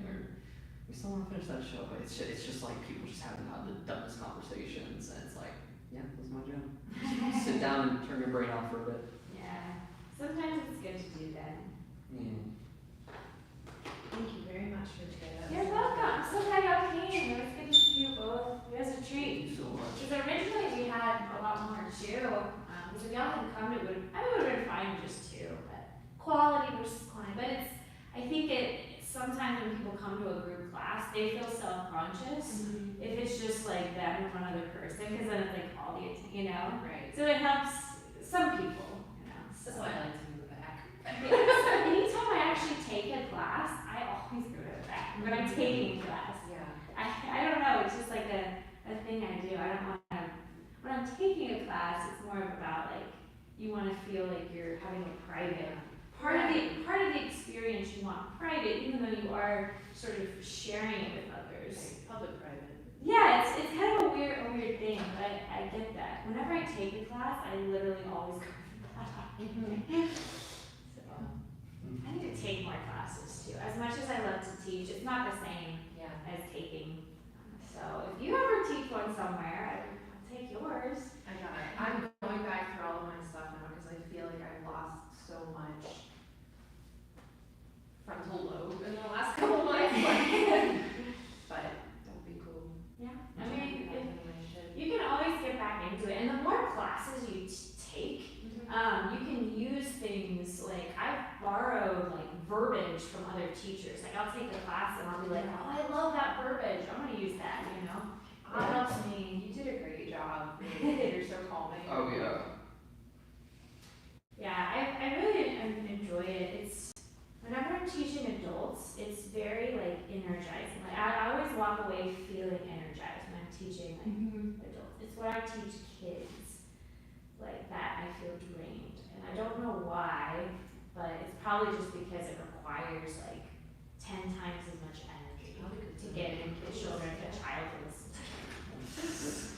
we still want to finish that show, but it's just like people just having had the dumbest conversations, and it's like, yeah, that's my job. Just sit down and turn your brain off for a bit. Yeah. Sometimes it's good to do that. Yeah. Thank you very much for today. That You're was- welcome. I'm so glad y'all came. It was good to see you both. It was a treat. Thank you so much. Because originally we had a lot more too. Because if y'all hadn't come, it would have been fine with just two. But quality versus quantity. But I think sometimes when people come to a group class, they feel self-conscious if it's just like them and one other person. Because then it's like all the, Right. So it helps some people, So. That's why I like to move back. So anytime I actually take a class, I always go to the back when I'm taking a class. Yeah. I don't know, it's just like a thing I do. I don't want to, when I'm taking a class, it's more about like, you want to feel like you're having a private part of the experience you want private, even though you are sort of sharing it with others. Public, private. Yeah, it's kind of a weird thing, but I get that. Whenever I take a class, I literally always go for that. So I need to take more classes too. As much as I love to teach, it's not the same Yeah. as taking. So if you ever teach one somewhere, I'll take yours. I got it. I'm going back through all of my stuff now because I feel like I've lost so much frontal lobe in the last couple of months. But that'll be cool. Yeah, I mean, You you can always get back into it, and the more classes you take, you can use things like I've borrowed like verbiage from other teachers. Like I'll take a class and I'll be like, oh, I love that verbiage. I'm gonna use that. You know, it helps me. You did a great job. You're so calming. Oh, yeah. Yeah, I really enjoy it. It's whenever I'm teaching adults, it's very like energizing. Like I always walk away feeling energized when I'm teaching like adults. It's when I teach kids like that I feel drained, and I don't know why, but it's probably just because it requires like 10 times as much energy to get into the children a child to listen to.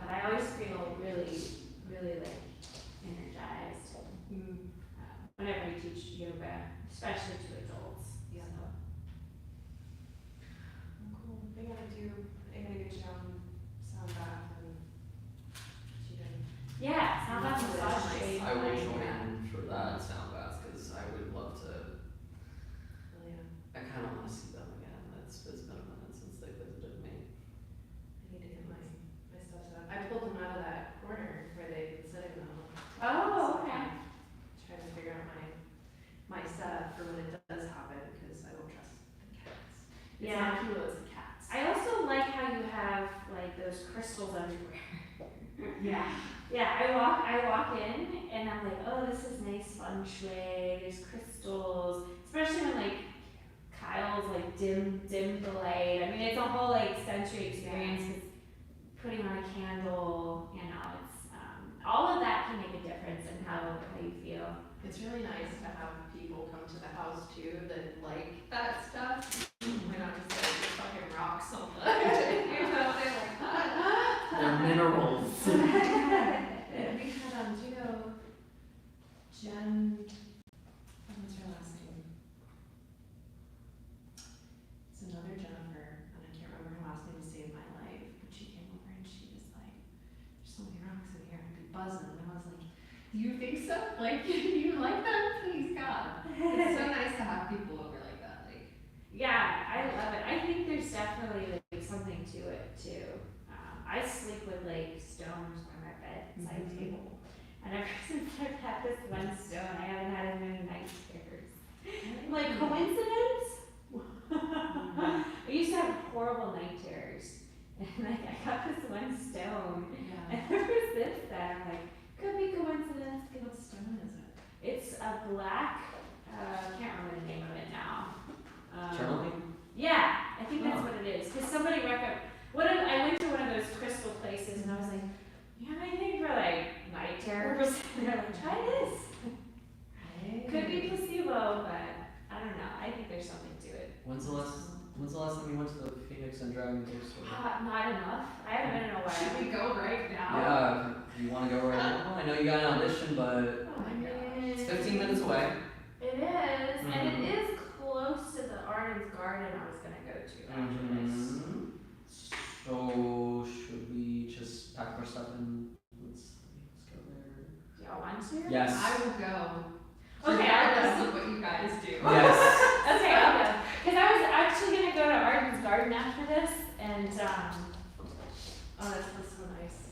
But I always feel really like energized whenever I teach yoga, especially to adults. Yeah. So. Cool. I gotta get you on sound bath and cheating. Yeah, sound bath That's massage nice. training. I will like, join in for that sound bath because I would love to. Oh, yeah. I kind of want to see them again. It's been a minute since they visited me. I need to get my stuff set up. I pulled them out of that corner where they've been sitting though. Oh, okay. Trying to figure out my setup for when it does happen because I don't trust the cats. It's Yeah. not Kilo, it's the cats. I also like how you have like those crystals everywhere. Yeah. Yeah, I walk in and I'm like, oh, this is nice feng shui. There's crystals, especially when like Kyle's like dim the light. I mean, it's a whole like sensory experience. It's putting on a candle, you know, it's all of that can make a difference in how you feel. It's really nice to have people come to the house too that like that stuff. We're not just like fucking rocks on the, you know, they're like, They're minerals. And we had, do you know, Jen, what's her last name? It's another Jennifer, and I can't remember her last name to save my life, but she came over and she was like, there's so many rocks in here, I'd be buzzing, and I was like, do you think so? Like, you like them? Please, God. It's so nice to have people over like that, like. Yeah, I love it. I think there's definitely like something to it too. I sleep with like stones on my bedside table, and ever since I've had this one stone, I haven't had as many night terrors. Like coincidence? I used to have horrible night terrors, and like I got this one stone, Yeah. and ever since then, I'm like, could be coincidence. What stone is it? It's a black. Can't remember the name of it now. Journaling? Yeah, I think that's Oh. what it is. Because somebody recommended. I went to one of those crystal places and I was like, you have anything for like night terrors? And they're like, try this. Could be placebo, but I don't know. I think there's something to it. When's the last time you went to the Phoenix and Dragon Bookstore? Not enough. I haven't been in a while. Should we go right now? Yeah, you want to go right now? I know you got an audition, but Oh my gosh. it's 15 minutes away. It is, and Mhm. it is close to the Arden's Garden I was gonna go to after this. So should we just pack our stuff and let's go there? Do y'all want to? Yes. I will go. Okay, I'll go. Regardless of what you guys do. Yes. Okay, I'll go. Because I was actually gonna go to Arden's Garden after this, and Oh, that's so nice.